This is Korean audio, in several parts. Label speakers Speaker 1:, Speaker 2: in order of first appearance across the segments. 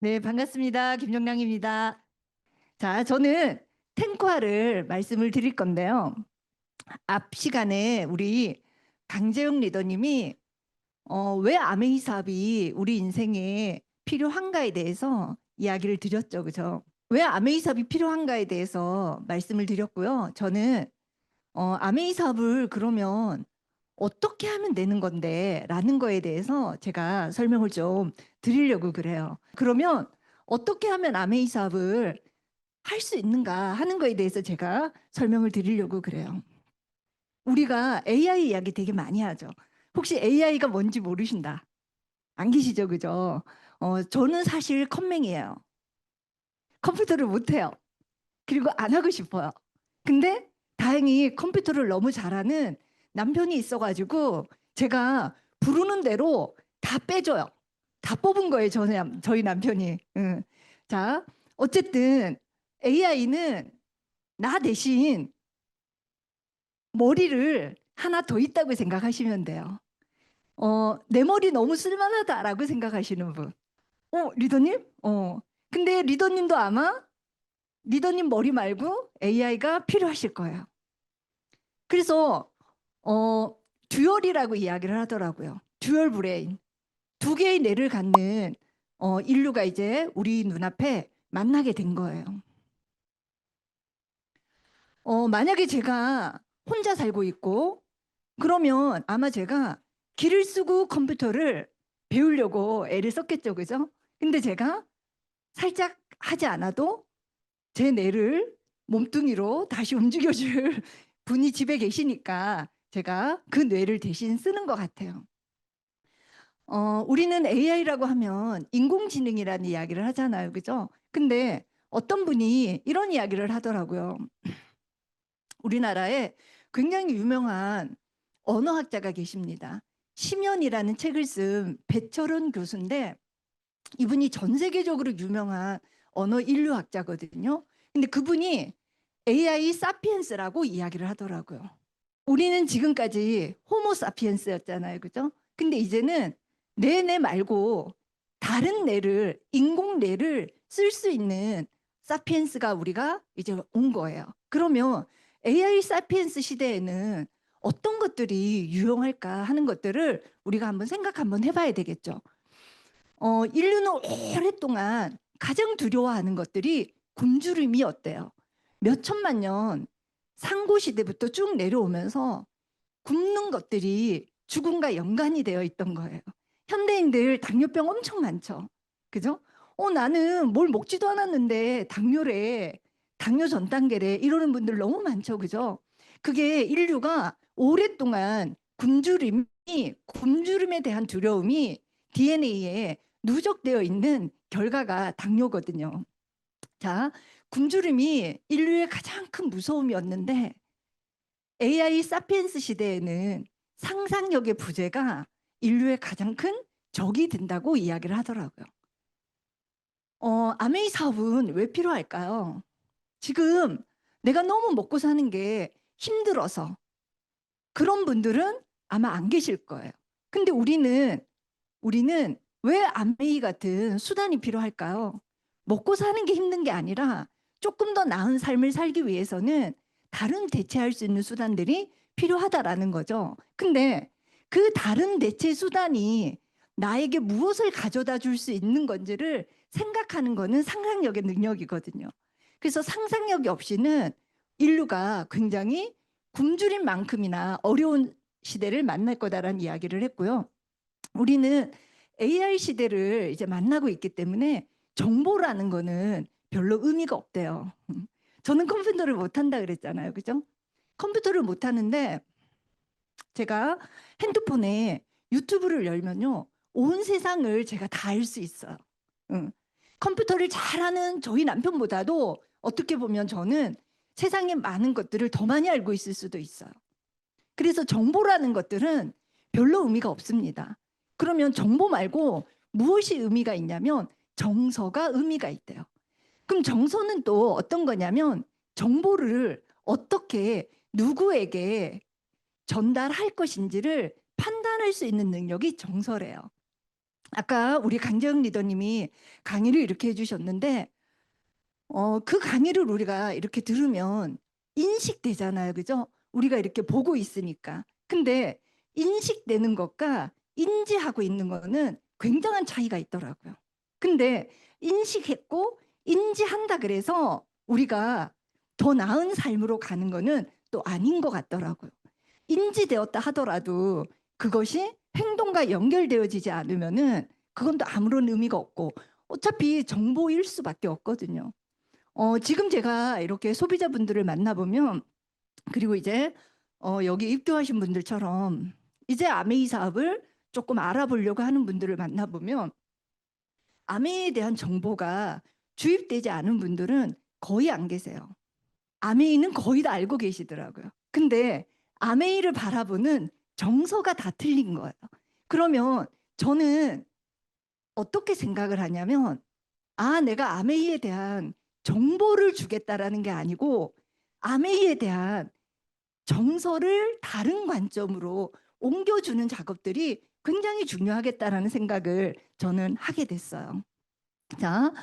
Speaker 1: 네, 반갑습니다. 김정량입니다. 자, 저는 탱과를 말씀을 드릴 건데요. 앞 시간에 우리 강재용 리더님이 왜 아메이 사업이 우리 인생에 필요한가에 대해서 이야기를 드렸죠. 그죠? 왜 아메이 사업이 필요한가에 대해서 말씀을 드렸고요. 저는 아메이 사업을 그러면 어떻게 하면 되는 건데 라는 거에 대해서 제가 설명을 좀 드리려고 그래요. 그러면 어떻게 하면 아메이 사업을 할 수 있는가 하는 거에 대해서 제가 설명을 드리려고 그래요. 우리가 AI 이야기 되게 많이 하죠. 혹시 AI가 뭔지 모르신다? 안 계시죠? 그죠? 저는 사실 컴맹이에요. 컴퓨터를 못해요. 그리고 안 하고 싶어요. 근데 다행히 컴퓨터를 너무 잘하는 남편이 있어가지고 제가 부르는 대로 다 빼줘요. 다 뽑은 거예요, 저희 남편이. 응. 자, 어쨌든 AI는 나 대신 머리를 하나 더 있다고 생각하시면 돼요. 내 머리 너무 쓸만하다라고 생각하시는 분. 리더님? 근데 리더님도 아마 리더님 머리 말고 AI가 필요하실 거예요. 그래서 듀얼이라고 이야기를 하더라고요. 듀얼 브레인. 두 개의 뇌를 갖는 인류가 이제 우리 눈앞에 만나게 된 거예요. 만약에 제가 혼자 살고 있고 그러면 아마 제가 길을 쓰고 컴퓨터를 배우려고 애를 썼겠죠. 그죠? 근데 제가 살짝 하지 않아도 제 뇌를 몸뚱이로 다시 움직여줄 분이 집에 계시니까 제가 그 뇌를 대신 쓰는 것 같아요. 우리는 AI라고 하면 인공지능이라는 이야기를 하잖아요. 그죠? 근데 어떤 분이 이런 이야기를 하더라고요. 우리나라에 굉장히 유명한 언어학자가 계십니다. 심연이라는 책을 쓴 배철원 교수인데 이분이 전 세계적으로 유명한 언어 인류학자거든요. 근데 그분이 AI 사피엔스라고 이야기를 하더라고요. 우리는 지금까지 호모 사피엔스였잖아요. 그죠? 근데 이제는 내 뇌 말고 다른 뇌를, 인공 뇌를 쓸 수 있는 사피엔스가 우리가 이제 온 거예요. 그러면 AI 사피엔스 시대에는 어떤 것들이 유용할까 하는 것들을 우리가 한번 해봐야 되겠죠. 인류는 오랫동안 가장 두려워하는 것들이 굶주림이었대요. 몇 천만 년 상고 시대부터 쭉 내려오면서 굶는 것들이 죽음과 연관이 되어 있던 거예요. 현대인들 당뇨병 엄청 많죠. 그죠? 나는 뭘 먹지도 않았는데 당뇨래, 당뇨 전 단계래 이러는 분들 너무 많죠. 그죠? 그게 인류가 오랫동안 굶주림에 대한 두려움이 DNA에 누적되어 있는 결과가 당뇨거든요. 자, 굶주림이 인류의 가장 큰 무서움이었는데 AI 사피엔스 시대에는 상상력의 부재가 인류의 가장 큰 적이 된다고 이야기를 하더라고요. 아메이 사업은 왜 필요할까요? 지금 내가 너무 먹고 사는 게 힘들어서 그런 분들은 아마 안 계실 거예요. 근데 우리는 왜 아메이 같은 수단이 필요할까요? 먹고 사는 게 힘든 게 아니라 조금 더 나은 삶을 살기 위해서는 다른 대체할 수 있는 수단들이 필요하다라는 거죠. 근데 그 다른 대체 수단이 나에게 무엇을 가져다 줄 수 있는 건지를 생각하는 거는 상상력의 능력이거든요. 그래서 상상력이 없이는 인류가 굉장히 굶주린 만큼이나 어려운 시대를 만날 거다라는 이야기를 했고요. 우리는 AI 시대를 이제 만나고 있기 때문에 정보라는 거는 별로 의미가 없대요. 저는 컴퓨터를 못한다 그랬잖아요. 그죠? 컴퓨터를 못하는데 제가 핸드폰에 유튜브를 열면요. 온 세상을 제가 다 알 수 있어요. 응. 컴퓨터를 잘하는 저희 남편보다도 어떻게 보면 저는 세상에 많은 것들을 더 많이 알고 있을 수도 있어요. 그래서 정보라는 것들은 별로 의미가 없습니다. 그러면 정보 말고 무엇이 의미가 있냐면 정서가 의미가 있대요. 그럼 정서는 또 어떤 거냐면 정보를 어떻게 누구에게 전달할 것인지를 판단할 수 있는 능력이 정서래요. 아까 우리 강재영 리더님이 강의를 이렇게 해주셨는데 그 강의를 우리가 이렇게 들으면 인식되잖아요. 그죠? 우리가 이렇게 보고 있으니까. 근데 인식되는 것과 인지하고 있는 거는 굉장한 차이가 있더라고요. 근데 인식했고 인지한다 그래서 우리가 더 나은 삶으로 가는 거는 또 아닌 것 같더라고요. 인지되었다 하더라도 그것이 행동과 연결되어지지 않으면은 그건 또 아무런 의미가 없고 어차피 정보일 수밖에 없거든요. 지금 제가 이렇게 소비자분들을 만나보면 그리고 이제 여기 입교하신 분들처럼 이제 아메이 사업을 조금 알아보려고 하는 분들을 만나보면 아메이에 대한 정보가 주입되지 않은 분들은 거의 안 계세요. 아메이는 거의 다 알고 계시더라고요. 근데 아메이를 바라보는 정서가 다 틀린 거예요. 그러면 저는 어떻게 생각을 하냐면 내가 아메이에 대한 정보를 주겠다라는 게 아니고 아메이에 대한 정서를 다른 관점으로 옮겨주는 작업들이 굉장히 중요하겠다라는 생각을 저는 하게 됐어요. 자,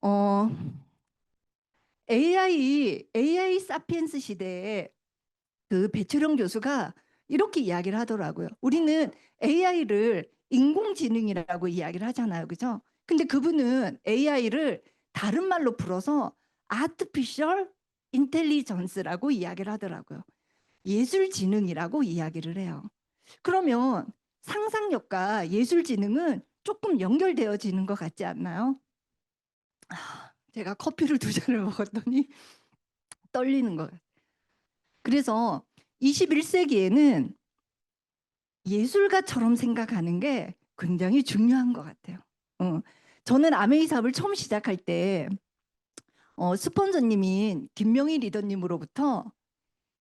Speaker 1: 어, AI 사피엔스 시대에 그 배철영 교수가 이렇게 이야기를 하더라고요. 우리는 AI를 인공지능이라고 이야기를 하잖아요. 그죠? 근데 그분은 AI를 다른 말로 불어서 Artificial Intelligence라고 이야기를 하더라고요. 예술지능이라고 이야기를 해요. 그러면 상상력과 예술지능은 조금 연결되어지는 것 같지 않나요? 제가 커피를 두 잔을 먹었더니 떨리는 거예요. 그래서 21세기에는 예술가처럼 생각하는 게 굉장히 중요한 것 같아요. 저는 아메이 사업을 처음 시작할 때 스폰서님인 김명희 리더님으로부터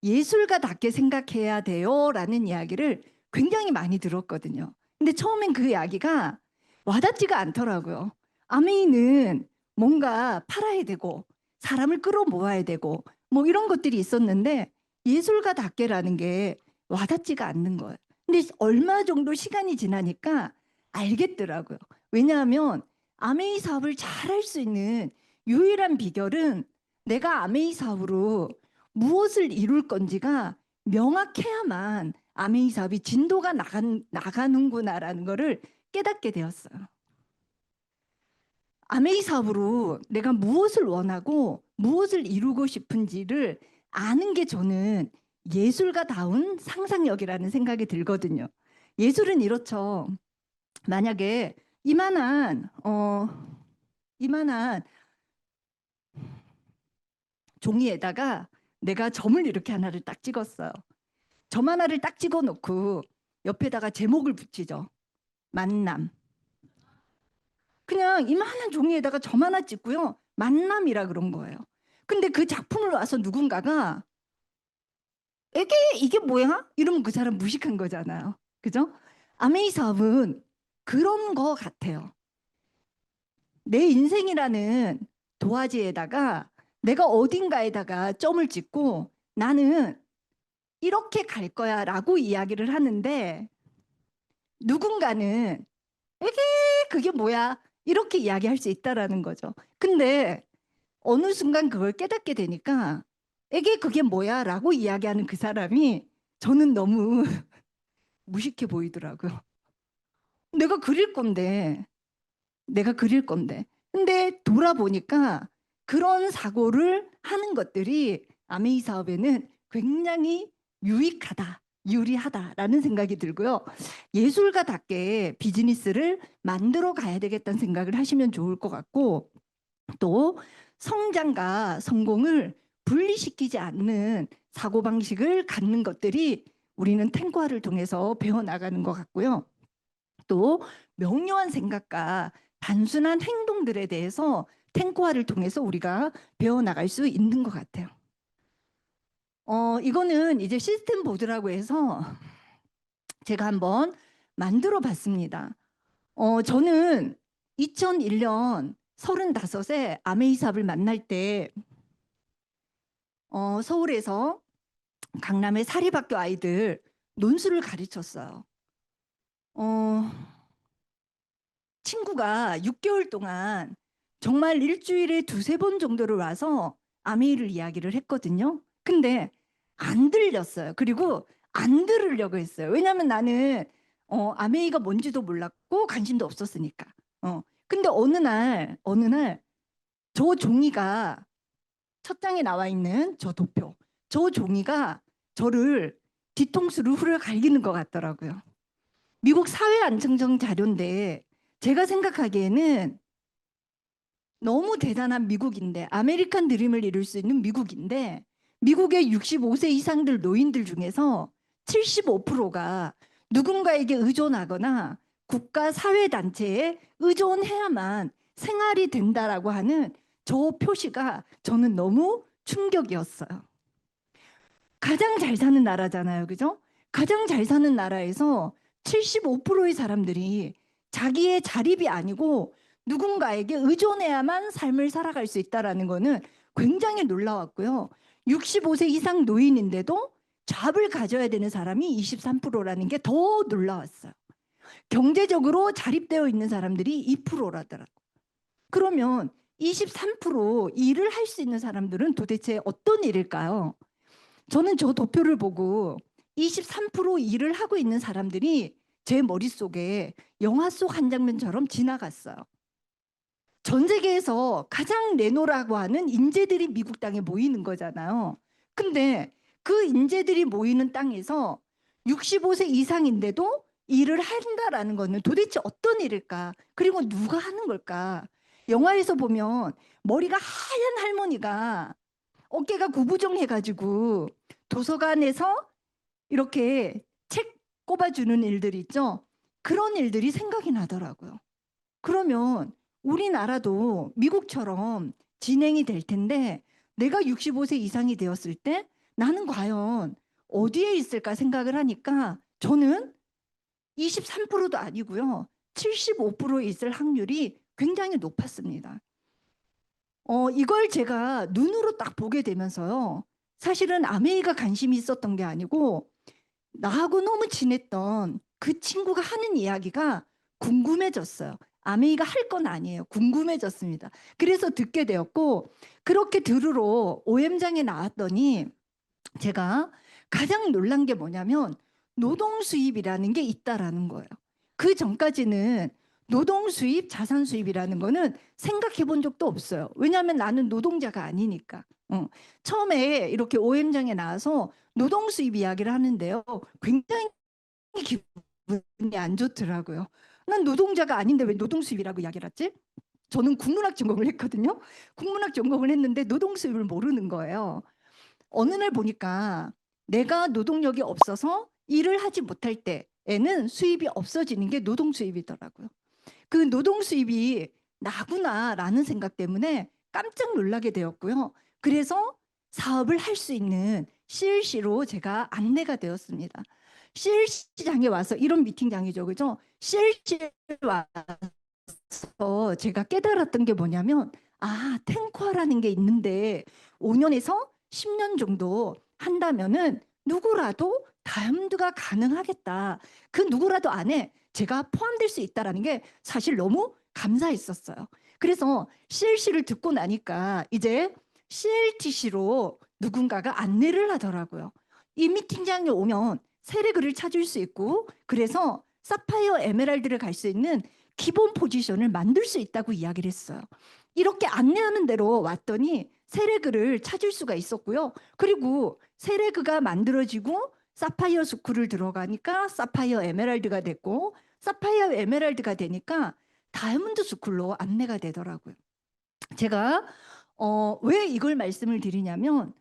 Speaker 1: 예술가답게 생각해야 돼요라는 이야기를 굉장히 많이 들었거든요. 근데 처음엔 그 이야기가 와닿지가 않더라고요. 아메이는 뭔가 팔아야 되고 사람을 끌어모아야 되고 뭐 이런 것들이 있었는데 예술가답게라는 게 와닿지가 않는 거예요. 근데 얼마 정도 시간이 지나니까 알겠더라고요. 왜냐하면 아메이 사업을 잘할 수 있는 유일한 비결은 내가 아메이 사업으로 무엇을 이룰 건지가 명확해야만 아메이 사업이 진도가 나가는구나라는 거를 깨닫게 되었어요. 아메이 사업으로 내가 무엇을 원하고 무엇을 이루고 싶은지를 아는 게 저는 예술가다운 상상력이라는 생각이 들거든요. 예술은 이렇죠. 만약에 이만한 종이에다가 내가 점을 이렇게 하나를 딱 찍었어요. 점 하나를 딱 찍어 놓고 옆에다가 제목을 붙이죠. 만남. 그냥 이만한 종이에다가 점 하나 찍고요. 만남이라 그런 거예요. 근데 그 작품을 와서 누군가가 이게 뭐야? 이러면 그 사람 무식한 거잖아요. 그죠? 아메이 사업은 그런 거 같아요. 내 인생이라는 도화지에다가 내가 어딘가에다가 점을 찍고 나는 이렇게 갈 거야 라고 이야기를 하는데 누군가는 이게 그게 뭐야? 이렇게 이야기할 수 있다라는 거죠. 근데 어느 순간 그걸 깨닫게 되니까 이게 그게 뭐야? 라고 이야기하는 그 사람이 저는 너무 무식해 보이더라고요. 내가 그릴 건데, 내가 그릴 건데. 근데 돌아보니까 그런 사고를 하는 것들이 아메이 사업에는 굉장히 유익하다, 유리하다라는 생각이 들고요. 예술가답게 비즈니스를 만들어 가야 되겠다는 생각을 하시면 좋을 것 같고 또 성장과 성공을 분리시키지 않는 사고방식을 갖는 것들이 우리는 탱고화를 통해서 배워나가는 것 같고요. 또 명료한 생각과 단순한 행동들에 대해서 탱고화를 통해서 우리가 배워나갈 수 있는 것 같아요. 이거는 이제 시스템 보드라고 해서 제가 한번 만들어 봤습니다. 저는 2001년 35에 아메이 사업을 만날 때 서울에서 강남의 사립학교 아이들 논술을 가르쳤어요. 어, 친구가 6개월 동안 정말 일주일에 두세 번 정도를 와서 아메이를 이야기를 했거든요. 근데 안 들렸어요. 그리고 안 들으려고 했어요. 왜냐하면 나는 아메이가 뭔지도 몰랐고 관심도 없었으니까. 근데 어느 날 저 종이가 첫 장에 나와 있는 저 도표, 저 종이가 저를 뒤통수를 후려 갈기는 것 같더라고요. 미국 사회안정청 자료인데 제가 생각하기에는 너무 대단한 미국인데, 아메리칸 드림을 이룰 수 있는 미국인데, 미국의 65세 이상들 노인들 중에서 75%가 누군가에게 의존하거나 국가 사회단체에 의존해야만 생활이 된다라고 하는 저 표시가 저는 너무 충격이었어요. 가장 잘 사는 나라잖아요. 그죠? 가장 잘 사는 나라에서 75%의 사람들이 자기의 자립이 아니고 누군가에게 의존해야만 삶을 살아갈 수 있다는 거는 굉장히 놀라웠고요. 65세 이상 노인인데도 잡을 가져야 되는 사람이 23%라는 게 더 놀라웠어요. 경제적으로 자립되어 있는 사람들이 2%라더라고요. 그러면 23% 일을 할 수 있는 사람들은 도대체 어떤 일일까요? 저는 저 도표를 보고 23% 일을 하고 있는 사람들이 제 머릿속에 영화 속 한 장면처럼 지나갔어요. 전 세계에서 가장 내노라고 하는 인재들이 미국 땅에 모이는 거잖아요. 근데 그 인재들이 모이는 땅에서 65세 이상인데도 일을 한다라는 거는 도대체 어떤 일일까? 그리고 누가 하는 걸까? 영화에서 보면 머리가 하얀 할머니가 어깨가 구부정해가지고 도서관에서 이렇게 책 꼽아주는 일들이 있죠. 그런 일들이 생각이 나더라고요. 그러면 우리나라도 미국처럼 진행이 될 텐데, 내가 65세 이상이 되었을 때 나는 과연 어디에 있을까 생각을 하니까 저는 23%도 아니고요. 75% 있을 확률이 굉장히 높았습니다. 이걸 제가 눈으로 딱 보게 되면서요. 사실은 아메이가 관심이 있었던 게 아니고 나하고 너무 친했던 그 친구가 하는 이야기가 궁금해졌어요. 아메이가 할 건 아니에요. 궁금해졌습니다. 그래서 듣게 되었고, 그렇게 들으러 OM장에 나왔더니 제가 가장 놀란 게 뭐냐면 노동 수입이라는 게 있다라는 거예요. 그 전까지는 노동 수입, 자산 수입이라는 거는 생각해 본 적도 없어요. 왜냐하면 나는 노동자가 아니니까. 처음에 이렇게 OM장에 나와서 노동 수입 이야기를 하는데요. 굉장히 기분이 안 좋더라고요. 난 노동자가 아닌데 왜 노동 수입이라고 이야기를 했지? 저는 국문학 전공을 했거든요. 국문학 전공을 했는데 노동 수입을 모르는 거예요. 어느 날 보니까 내가 노동력이 없어서 일을 하지 못할 때에는 수입이 없어지는 게 노동 수입이더라고요. 그 노동 수입이 나구나라는 생각 때문에 깜짝 놀라게 되었고요. 그래서 사업을 할 수 있는 CLC로 제가 안내가 되었습니다. CLC장에 와서, 이런 미팅장이죠, 그죠? CLC에 와서 제가 깨달았던 게 뭐냐면, 탱커라는 게 있는데 5년에서 10년 정도 한다면은 누구라도 다음두가 가능하겠다. 그 누구라도 안에 제가 포함될 수 있다라는 게 사실 너무 감사했었어요. 그래서 CLC를 듣고 나니까 이제 CLTC로 누군가가 안내를 하더라고요. 이 미팅장에 오면 세례글을 찾을 수 있고, 그래서 사파이어 에메랄드를 갈 수 있는 기본 포지션을 만들 수 있다고 이야기를 했어요. 이렇게 안내하는 대로 왔더니 세례글을 찾을 수가 있었고요. 그리고 세례그가 만들어지고 사파이어 스쿨을 들어가니까 사파이어 에메랄드가 됐고, 사파이어 에메랄드가 되니까 다이아몬드 스쿨로 안내가 되더라고요. 제가 왜 이걸 말씀을 드리냐면,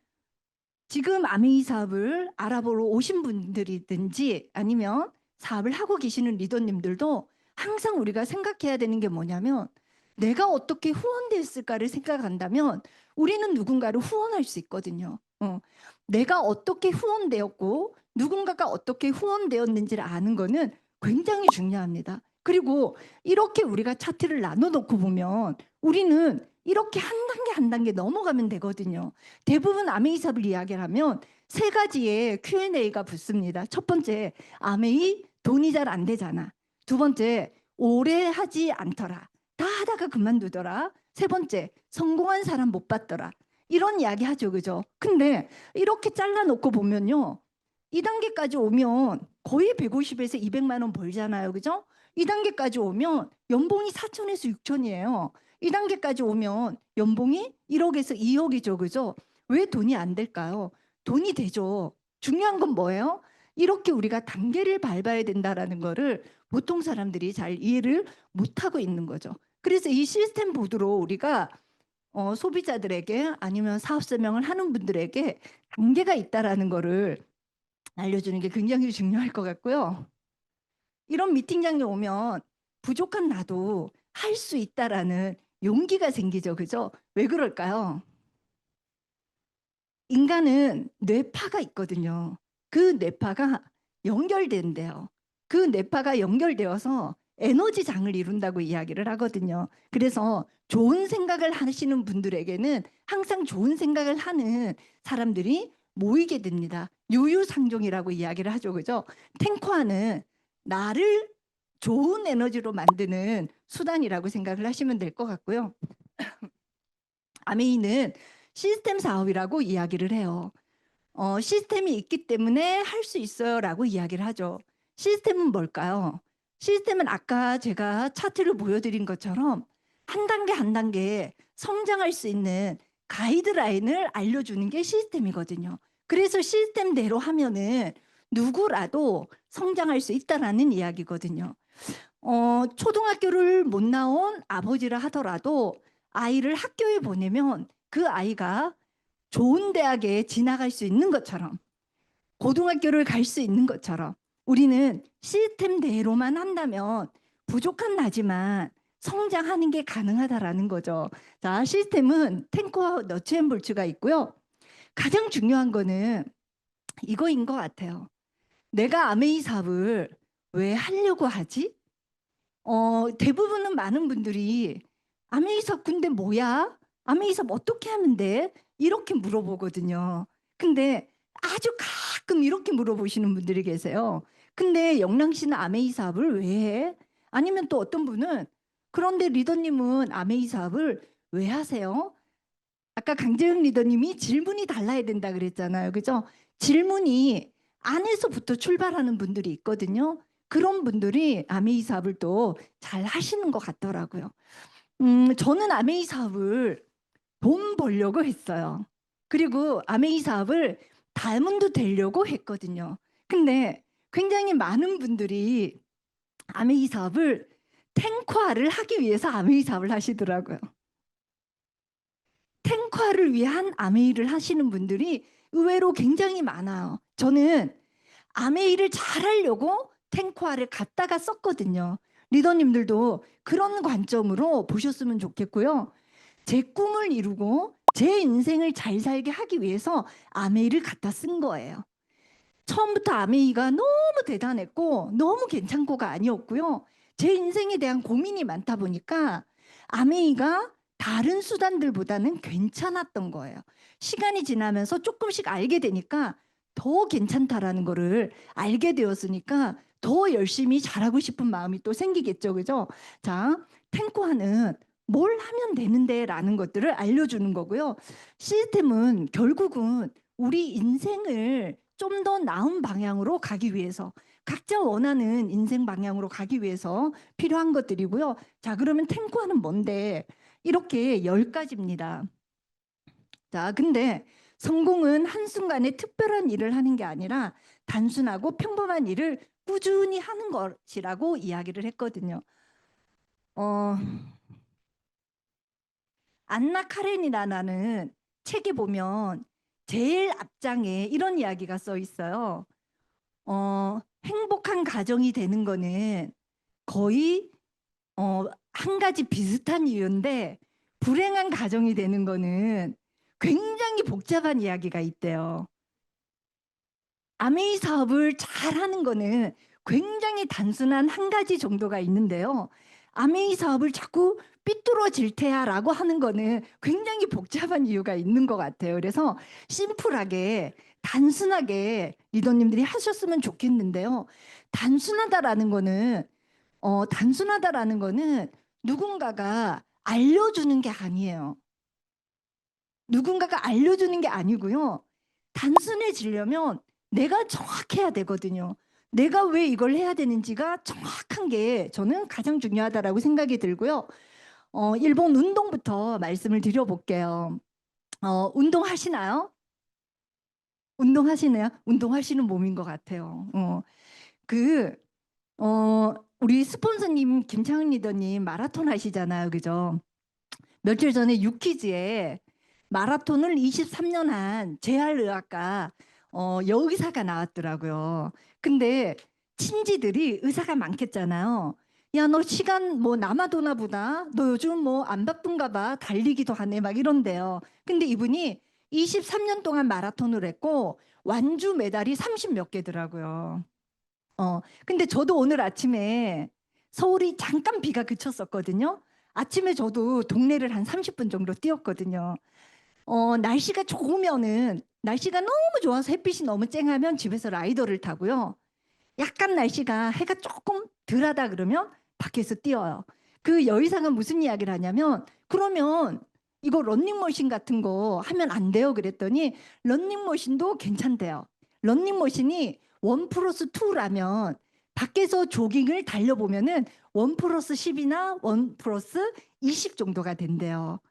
Speaker 1: 지금 아메이 사업을 알아보러 오신 분들이든지 아니면 사업을 하고 계시는 리더님들도 항상 우리가 생각해야 되는 게 뭐냐면, 내가 어떻게 후원됐을까를 생각한다면 우리는 누군가를 후원할 수 있거든요. 내가 어떻게 후원되었고 누군가가 어떻게 후원되었는지를 아는 거는 굉장히 중요합니다. 그리고 이렇게 우리가 차트를 나눠 놓고 보면 우리는 이렇게 한 단계 한 단계 넘어가면 되거든요. 대부분 아메이 사업을 이야기를 하면 세 가지의 Q&A가 붙습니다. 첫 번째, 아메이 돈이 잘 안 되잖아. 두 번째, 오래 하지 않더라. 다 하다가 그만두더라. 세 번째, 성공한 사람 못 봤더라. 이런 이야기 하죠. 그죠? 근데 이렇게 잘라놓고 보면요. 2단계까지 오면 거의 150에서 200만 원 벌잖아요. 그죠? 2단계까지 오면 연봉이 4천에서 6천이에요. 2단계까지 오면 연봉이 1억에서 2억이죠. 그죠? 왜 돈이 안 될까요? 돈이 되죠. 중요한 건 뭐예요? 이렇게 우리가 단계를 밟아야 된다라는 거를 보통 사람들이 잘 이해를 못하고 있는 거죠. 그래서 이 시스템 보드로 우리가 소비자들에게 아니면 사업 설명을 하는 분들에게 단계가 있다라는 거를 알려주는 게 굉장히 중요할 것 같고요. 이런 미팅장에 오면 부족한 나도 할 수 있다라는 용기가 생기죠. 그죠? 왜 그럴까요? 인간은 뇌파가 있거든요. 그 뇌파가 연결된대요. 그 뇌파가 연결되어서 에너지 장을 이룬다고 이야기를 하거든요. 그래서 좋은 생각을 하시는 분들에게는 항상 좋은 생각을 하는 사람들이 모이게 됩니다. 유유상종이라고 이야기를 하죠. 그죠? 탱커하는 나를 좋은 에너지로 만드는 수단이라고 생각을 하시면 될 것 같고요. 아메이는 시스템 사업이라고 이야기를 해요. 시스템이 있기 때문에 할 수 있어요라고 이야기를 하죠. 시스템은 뭘까요? 시스템은 아까 제가 차트를 보여드린 것처럼 한 단계 한 단계 성장할 수 있는 가이드라인을 알려주는 게 시스템이거든요. 그래서 시스템대로 하면은 누구라도 성장할 수 있다라는 이야기거든요. 초등학교를 못 나온 아버지라 하더라도 아이를 학교에 보내면 그 아이가 좋은 대학에 진학할 수 있는 것처럼 고등학교를 갈 수 있는 것처럼 우리는 시스템대로만 한다면 부족한 나지만 성장하는 게 가능하다라는 거죠. 자, 시스템은 탱커와 너츠앤볼츠가 있고요. 가장 중요한 거는 이거인 것 같아요. 내가 아메이 사업을 왜 하려고 하지? 대부분은 많은 분들이 아메이 사업 근데 뭐야? 아메이 사업 어떻게 하면 돼? 이렇게 물어보거든요. 근데 아주 가끔 이렇게 물어보시는 분들이 계세요. 근데 영랑 씨는 아메이 사업을 왜 해? 아니면 또 어떤 분은 그런데 리더님은 아메이 사업을 왜 하세요? 아까 강재영 리더님이 질문이 달라야 된다 그랬잖아요. 그죠? 질문이 안에서부터 출발하는 분들이 있거든요. 그런 분들이 아메이 사업을 또 잘 하시는 것 같더라고요. 저는 아메이 사업을 돈 벌려고 했어요. 그리고 아메이 사업을 다이몬드 되려고 했거든요. 근데 굉장히 많은 분들이 아메이 사업을 탱커화를 하기 위해서 아메이 사업을 하시더라고요. 탱커화를 위한 아메이를 하시는 분들이 의외로 굉장히 많아요. 저는 아메이를 잘하려고 탱커화를 갖다가 썼거든요. 리더님들도 그런 관점으로 보셨으면 좋겠고요. 제 꿈을 이루고 제 인생을 잘 살게 하기 위해서 아메이를 갖다 쓴 거예요. 처음부터 아메이가 너무 대단했고 너무 괜찮고가 아니었고요. 제 인생에 대한 고민이 많다 보니까 아메이가 다른 수단들보다는 괜찮았던 거예요. 시간이 지나면서 조금씩 알게 되니까 더 괜찮다라는 거를 알게 되었으니까 더 열심히 잘하고 싶은 마음이 또 생기겠죠. 그죠? 자, 탱코하는 뭘 하면 되는데라는 것들을 알려주는 거고요. 시스템은 결국은 우리 인생을 좀 더 나은 방향으로 가기 위해서 각자 원하는 인생 방향으로 가기 위해서 필요한 것들이고요. 자, 그러면 탱고하는 뭔데? 이렇게 10가지입니다. 자, 근데 성공은 한순간에 특별한 일을 하는 게 아니라 단순하고 평범한 일을 꾸준히 하는 것이라고 이야기를 했거든요. 어, 안나 카레니나라는 책에 보면 제일 앞장에 이런 이야기가 써 있어요. 행복한 가정이 되는 거는 거의 한 가지 비슷한 이유인데 불행한 가정이 되는 거는 굉장히 복잡한 이야기가 있대요. 아메이 사업을 잘하는 거는 굉장히 단순한 한 가지 정도가 있는데요. 아메이 사업을 자꾸 삐뚤어질 테야라고 하는 거는 굉장히 복잡한 이유가 있는 것 같아요. 그래서 심플하게 단순하게 리더님들이 하셨으면 좋겠는데요. 단순하다라는 거는 단순하다라는 거는 누군가가 알려주는 게 아니에요. 누군가가 알려주는 게 아니고요. 단순해지려면 내가 정확해야 되거든요. 내가 왜 이걸 해야 되는지가 정확한 게 저는 가장 중요하다라고 생각이 들고요. 일본 운동부터 말씀을 드려볼게요. 운동하시나요? 운동하시나요? 운동하시는 몸인 것 같아요. 그, 우리 스폰서님 김창은 리더님 마라톤 하시잖아요. 그죠? 며칠 전에 유퀴즈에 마라톤을 23년 한 재활의학과 여의사가 나왔더라고요. 근데 친지들이 의사가 많겠잖아요. 야, 너 시간 뭐 남아도나 보다. 너 요즘 뭐 안 바쁜가 봐. 달리기도 하네. 막 이런데요. 근데 이분이 23년 동안 마라톤을 했고 완주 메달이 30 몇 개더라고요. 근데 저도 오늘 아침에 서울이 잠깐 비가 그쳤었거든요. 아침에 저도 동네를 한 30분 정도 뛰었거든요. 날씨가 좋으면은 날씨가 너무 좋아서 햇빛이 너무 쨍하면 집에서 라이더를 타고요. 약간 날씨가 해가 조금 덜하다 그러면 밖에서 뛰어요. 그 여의사가 무슨 이야기를 하냐면 그러면 이거 런닝머신 같은 거 하면 안 돼요 그랬더니 런닝머신도 괜찮대요. 런닝머신이 원 플러스 투라면 밖에서 조깅을 달려보면은 원 플러스 10이나 원 플러스 20 정도가 된대요.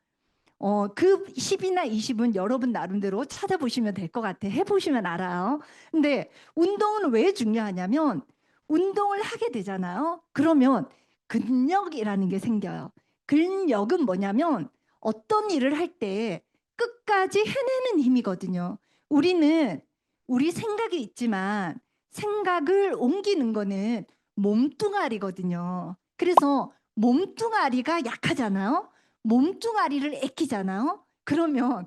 Speaker 1: 그 10이나 20은 여러분 나름대로 찾아보시면 될 것 같아. 해보시면 알아요. 근데 운동은 왜 중요하냐면 운동을 하게 되잖아요. 그러면 근력이라는 게 생겨요. 근력은 뭐냐면 어떤 일을 할 때 끝까지 해내는 힘이거든요. 우리는 우리 생각이 있지만 생각을 옮기는 거는 몸뚱아리거든요. 그래서 몸뚱아리가 약하잖아요. 몸뚱아리를 애끼잖아요. 그러면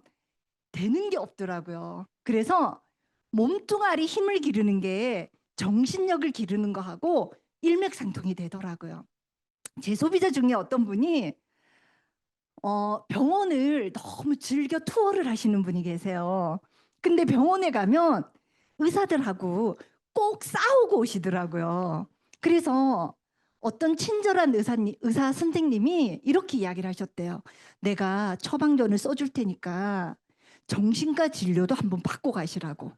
Speaker 1: 되는 게 없더라고요. 그래서 몸뚱아리 힘을 기르는 게 정신력을 기르는 거하고 일맥상통이 되더라고요. 제 소비자 중에 어떤 분이 병원을 너무 즐겨 투어를 하시는 분이 계세요. 근데 병원에 가면 의사들하고 꼭 싸우고 오시더라고요. 그래서 어떤 친절한 의사 선생님이 이렇게 이야기를 하셨대요. 내가 처방전을 써줄 테니까 정신과 진료도 한번 받고 가시라고.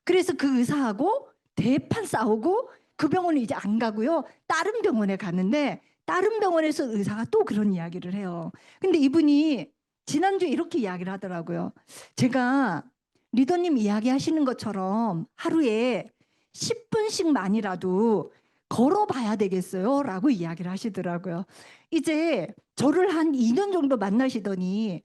Speaker 1: 그래서 그 의사하고 대판 싸우고 그 병원을 이제 안 가고요. 다른 병원에 가는데 다른 병원에서 의사가 또 그런 이야기를 해요. 근데 이분이 지난주에 이렇게 이야기를 하더라고요. 제가 리더님 이야기하시는 것처럼 하루에 10분씩만이라도 걸어봐야 되겠어요? 라고 이야기를 하시더라고요. 이제 저를 한 2년 정도 만나시더니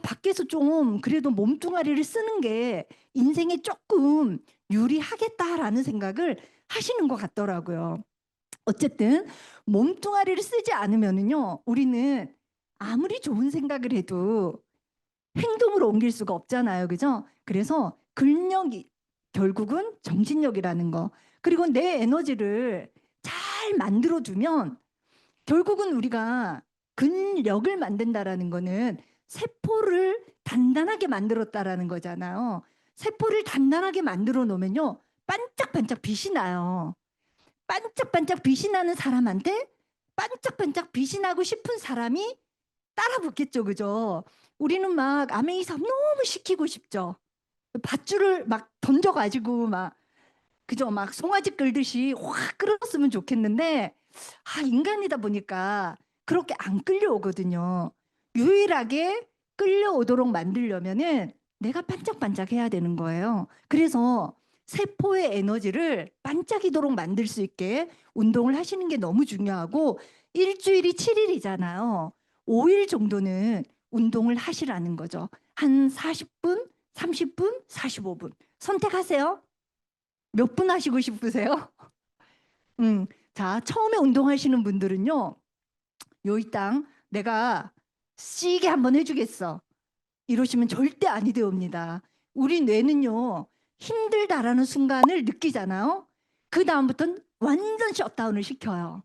Speaker 1: 밖에서 좀 그래도 몸뚱아리를 쓰는 게 인생에 조금 유리하겠다라는 생각을 하시는 것 같더라고요. 어쨌든 몸뚱아리를 쓰지 않으면은요, 우리는 아무리 좋은 생각을 해도 행동으로 옮길 수가 없잖아요. 그죠? 그래서 근력이 결국은 정신력이라는 거. 그리고 내 에너지를 잘 만들어 두면 결국은 우리가 근력을 만든다라는 거는 세포를 단단하게 만들었다라는 거잖아요. 세포를 단단하게 만들어 놓으면요. 반짝반짝 빛이 나요. 반짝반짝 빛이 나는 사람한테 반짝반짝 빛이 나고 싶은 사람이 따라 붙겠죠. 그죠? 우리는 막 아메이 사업 너무 시키고 싶죠. 밧줄을 막 던져가지고 막 그죠? 막 송아지 끌듯이 확 끌었으면 좋겠는데 인간이다 보니까 그렇게 안 끌려오거든요. 유일하게 끌려오도록 만들려면은 내가 반짝반짝해야 되는 거예요. 그래서 세포의 에너지를 반짝이도록 만들 수 있게 운동을 하시는 게 너무 중요하고 일주일이 7일이잖아요. 5일 정도는 운동을 하시라는 거죠. 한 40분, 30분, 45분 선택하세요. 몇 분 하시고 싶으세요? 자, 처음에 운동하시는 분들은요, 요이 땅 내가 시게 한번 해주겠어. 이러시면 절대 아니 되옵니다. 우리 뇌는요, 힘들다라는 순간을 느끼잖아요. 그 다음부터는 완전 셧다운을 시켜요.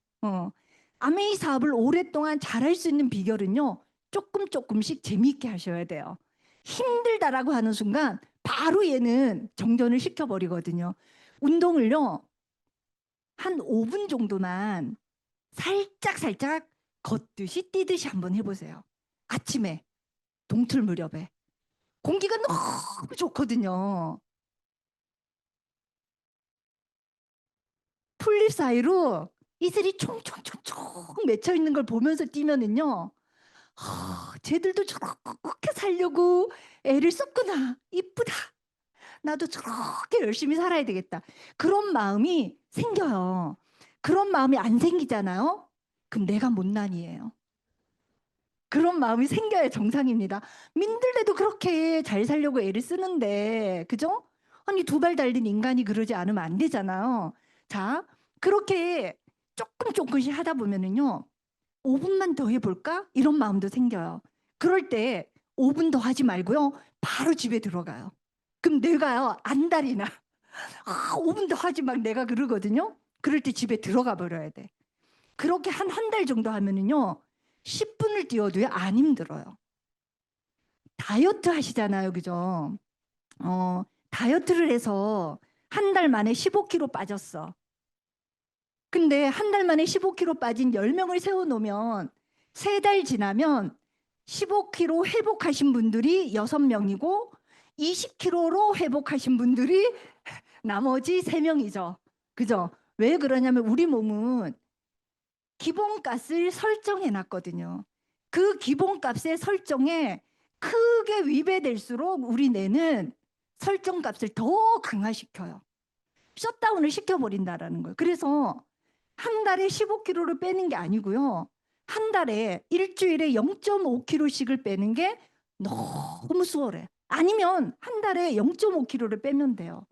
Speaker 1: 아메이 사업을 오랫동안 잘할 수 있는 비결은요, 조금 조금씩 재미있게 하셔야 돼요. 힘들다라고 하는 순간 바로 얘는 정전을 시켜버리거든요. 운동을요, 한 5분 정도만 살짝 걷듯이 뛰듯이 한번 해보세요. 아침에 동틀 무렵에 공기가 너무 좋거든요. 풀잎 사이로 이슬이 총총총총 맺혀 있는 걸 보면서 뛰면은요. 쟤들도 저렇게 살려고 애를 썼구나. 이쁘다. 나도 저렇게 열심히 살아야 되겠다. 그런 마음이 생겨요. 그런 마음이 안 생기잖아요. 그럼 내가 못난이에요. 그런 마음이 생겨야 정상입니다. 민들레도 그렇게 잘 살려고 애를 쓰는데, 그죠? 아니, 두 발 달린 인간이 그러지 않으면 안 되잖아요. 자, 그렇게 조금씩 하다 보면은요, 5분만 더 해볼까? 이런 마음도 생겨요. 그럴 때 5분 더 하지 말고요, 바로 집에 들어가요. 그럼 내가요, 안달이 나. 5분 더 하지 막 내가 그러거든요. 그럴 때 집에 들어가 버려야 돼. 그렇게 한 달 정도 하면은요, 10분을 뛰어도요, 안 힘들어요. 다이어트 하시잖아요. 그죠? 다이어트를 해서 한 달 만에 15kg 빠졌어. 근데 한 달 만에 15kg 빠진 10명을 세워놓으면 3달 지나면 15kg 회복하신 분들이 6명이고 20kg로 회복하신 분들이 나머지 3명이죠. 그죠? 왜 그러냐면 우리 몸은 기본값을 설정해 놨거든요. 그 기본값의 설정에 크게 위배될수록 우리 뇌는 설정값을 더 강화시켜요. 셧다운을 시켜버린다라는 거예요. 그래서 한 달에 15kg를 빼는 게 아니고요. 한 달에 일주일에 0.5kg씩을 빼는 게 너무 수월해. 아니면 한 달에 0.5kg를 빼면 돼요.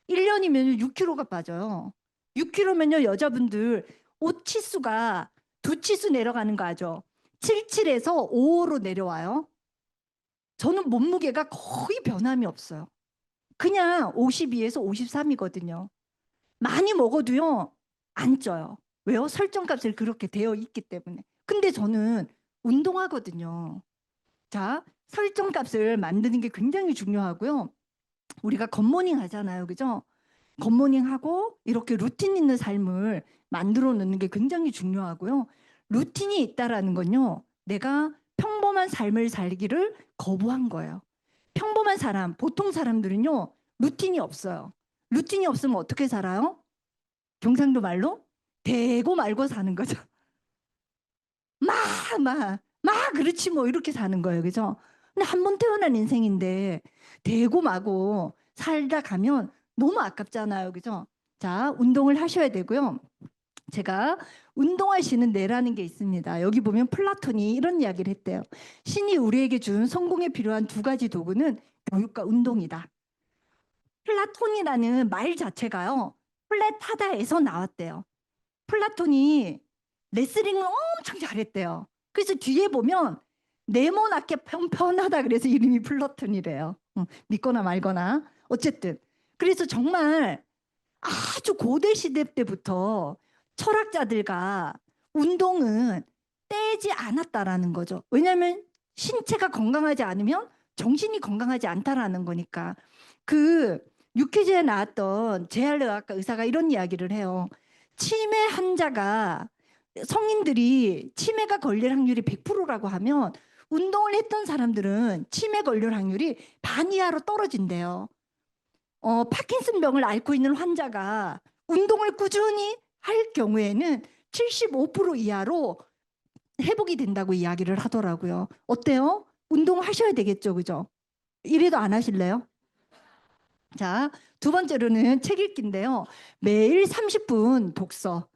Speaker 1: 1년이면 6kg가 빠져요. 6kg면요, 여자분들 옷 치수가 2치수 내려가는 거 아죠? 77에서 55로 내려와요. 저는 몸무게가 거의 변함이 없어요. 그냥 52에서 53이거든요. 많이 먹어도요, 안 쪄요. 왜요? 설정값을 그렇게 되어 있기 때문에. 근데 저는 운동하거든요. 자, 설정값을 만드는 게 굉장히 중요하고요. 우리가 굿모닝 하잖아요. 그죠? 굿모닝 하고 이렇게 루틴 있는 삶을 만들어 놓는 게 굉장히 중요하고요. 루틴이 있다라는 건요. 내가 평범한 삶을 살기를 거부한 거예요. 평범한 사람, 보통 사람들은요. 루틴이 없어요. 루틴이 없으면 어떻게 살아요? 경상도 말로 대고 말고 사는 거죠. 그렇지 뭐 이렇게 사는 거예요. 그죠? 근데 한 번 태어난 인생인데 대고 마고 살다 가면 너무 아깝잖아요. 그죠? 자, 운동을 하셔야 되고요. 제가 운동하시는 뇌라는 게 있습니다. 여기 보면 플라톤이 이런 이야기를 했대요. 신이 우리에게 준 성공에 필요한 2가지 도구는 교육과 운동이다. 플라톤이라는 말 자체가요. 플랫하다에서 나왔대요. 플라톤이 레슬링을 엄청 잘했대요. 그래서 뒤에 보면 네모나게 편편하다 그래서 이름이 플라톤이래요. 믿거나 말거나 어쨌든 그래서 정말 아주 고대 시대 때부터 철학자들과 운동은 떼지 않았다라는 거죠. 왜냐하면 신체가 건강하지 않으면 정신이 건강하지 않다라는 거니까. 그 유퀴즈에 나왔던 재활의학과 의사가 이런 이야기를 해요. 치매 환자가 성인들이 치매가 걸릴 확률이 100%라고 하면 운동을 했던 사람들은 치매 걸릴 확률이 반 이하로 떨어진대요. 파킨슨병을 앓고 있는 환자가 운동을 꾸준히 할 경우에는 75% 이하로 회복이 된다고 이야기를 하더라고요. 어때요? 운동하셔야 되겠죠, 그죠? 이래도 안 하실래요? 자, 2번째로는 책 읽기인데요. 매일 30분 독서.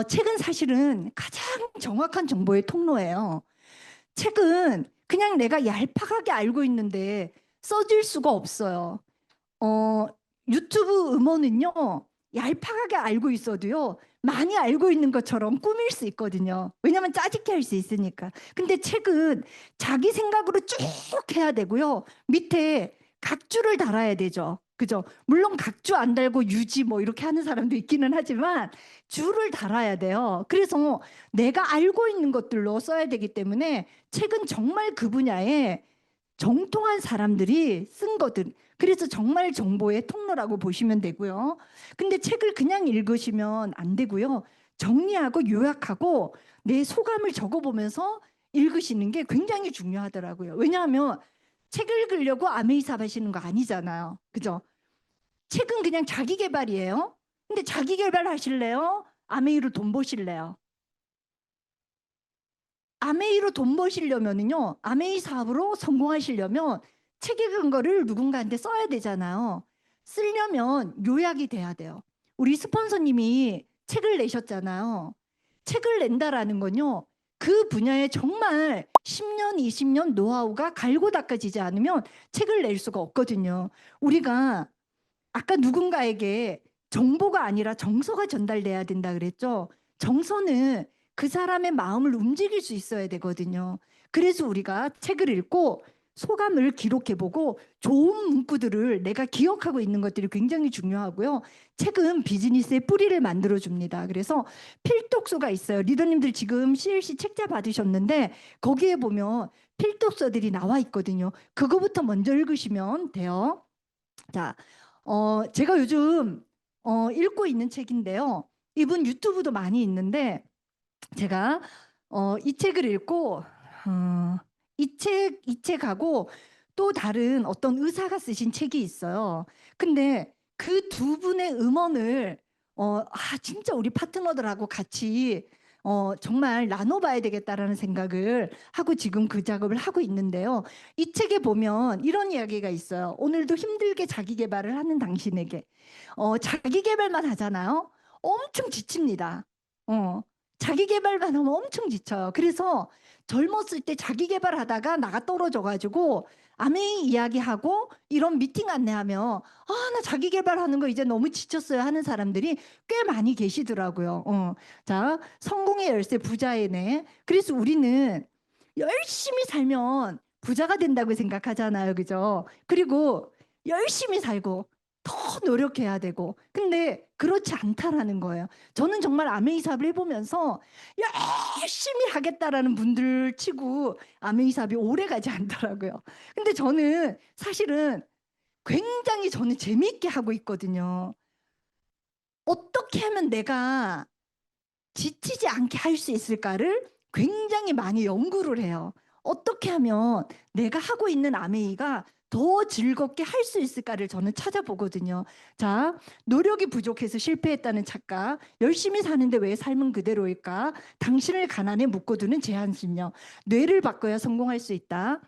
Speaker 1: 책은 사실은 가장 정확한 정보의 통로예요. 책은 그냥 내가 얄팍하게 알고 있는데 써질 수가 없어요. 어, 유튜브 음원은요, 얄팍하게 알고 있어도요, 많이 알고 있는 것처럼 꾸밀 수 있거든요. 왜냐면 짜집게 할 수 있으니까. 근데 책은 자기 생각으로 쭉 해야 되고요. 밑에 각주를 달아야 되죠. 그죠? 물론 각주 안 달고 유지 뭐 이렇게 하는 사람도 있기는 하지만 줄을 달아야 돼요. 그래서 내가 알고 있는 것들로 써야 되기 때문에 책은 정말 그 분야에 정통한 사람들이 쓴 거든. 그래서 정말 정보의 통로라고 보시면 되고요. 근데 책을 그냥 읽으시면 안 되고요. 정리하고 요약하고 내 소감을 적어보면서 읽으시는 게 굉장히 중요하더라고요. 왜냐하면 책 읽으려고 아메이삽 하시는 거 아니잖아요. 그죠? 책은 그냥 자기 개발이에요. 근데 자기 개발 하실래요? 아메이로 돈 버실래요? 아메이로 돈 버시려면요, 아메이 사업으로 성공하시려면 책의 근거를 누군가한테 써야 되잖아요. 쓰려면 요약이 돼야 돼요. 우리 스폰서님이 책을 내셨잖아요. 책을 낸다라는 건요, 그 분야에 정말 10년, 20년 노하우가 갈고 닦아지지 않으면 책을 낼 수가 없거든요. 우리가 아까 누군가에게 정보가 아니라 정서가 전달돼야 된다 그랬죠. 정서는 그 사람의 마음을 움직일 수 있어야 되거든요. 그래서 우리가 책을 읽고 소감을 기록해보고 좋은 문구들을 내가 기억하고 있는 것들이 굉장히 중요하고요. 책은 비즈니스의 뿌리를 만들어줍니다. 그래서 필독서가 있어요. 리더님들 지금 CLC 책자 받으셨는데 거기에 보면 필독서들이 나와 있거든요. 그거부터 먼저 읽으시면 돼요. 자, 제가 요즘 읽고 있는 책인데요. 이분 유튜브도 많이 있는데 제가 이 책을 읽고 이 책하고 또 다른 어떤 의사가 쓰신 책이 있어요. 근데 그 두 분의 음원을 진짜 우리 파트너들하고 같이 정말 나눠봐야 되겠다라는 생각을 하고 지금 그 작업을 하고 있는데요. 이 책에 보면 이런 이야기가 있어요. 오늘도 힘들게 자기 개발을 하는 당신에게 자기 개발만 하잖아요. 엄청 지칩니다. 자기 개발만 하면 엄청 지쳐요. 그래서 젊었을 때 자기 개발하다가 나가 떨어져가지고 아메이 이야기하고 이런 미팅 안내하면 나 자기 개발하는 거 이제 너무 지쳤어요 하는 사람들이 꽤 많이 계시더라고요. 자, 성공의 열쇠 부자의 뇌. 그래서 우리는 열심히 살면 부자가 된다고 생각하잖아요. 그죠? 그리고 열심히 살고 더 노력해야 되고. 근데 그렇지 않다라는 거예요. 저는 정말 아메이 사업을 해보면서 열심히 하겠다라는 분들 치고 아메이 사업이 오래 가지 않더라고요. 근데 저는 사실은 굉장히 저는 재미있게 하고 있거든요. 어떻게 하면 내가 지치지 않게 할 수 있을까를 굉장히 많이 연구를 해요. 어떻게 하면 내가 하고 있는 아메이가 더 즐겁게 할 수 있을까를 저는 찾아보거든요. 자, 노력이 부족해서 실패했다는 착각, 열심히 사는데 왜 삶은 그대로일까? 당신을 가난에 묶어두는 제한심력, 뇌를 바꿔야 성공할 수 있다.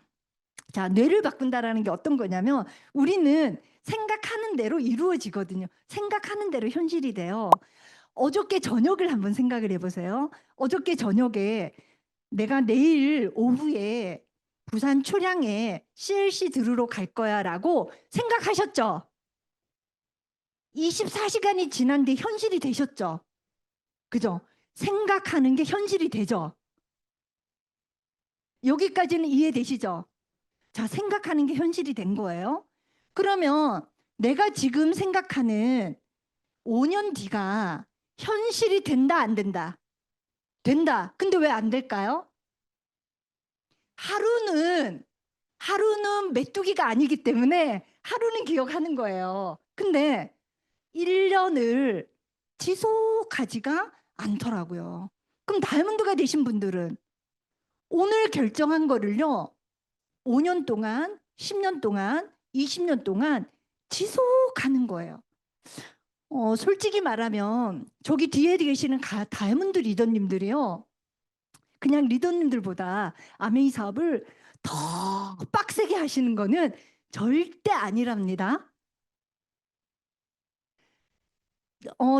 Speaker 1: 자, 뇌를 바꾼다라는 게 어떤 거냐면 우리는 생각하는 대로 이루어지거든요. 생각하는 대로 현실이 돼요. 어저께 저녁을 한번 생각을 해보세요. 어저께 저녁에 내가 내일 오후에 부산 초량에 CLC 들으러 갈 거야라고 생각하셨죠? 24시간이 지난 뒤 현실이 되셨죠? 그죠? 생각하는 게 현실이 되죠? 여기까지는 이해되시죠? 자, 생각하는 게 현실이 된 거예요. 그러면 내가 지금 생각하는 5년 뒤가 현실이 된다, 안 된다? 된다. 근데 왜 안 될까요? 하루는 메뚜기가 아니기 때문에 하루는 기억하는 거예요. 근데 1년을 지속하지가 않더라고요. 그럼 다이아몬드가 되신 분들은 오늘 결정한 거를요, 5년 동안, 10년 동안, 20년 동안 지속하는 거예요. 솔직히 말하면 저기 뒤에 계시는 다이아몬드 리더님들이요. 그냥 리더님들보다 아메이 사업을 더 빡세게 하시는 거는 절대 아니랍니다.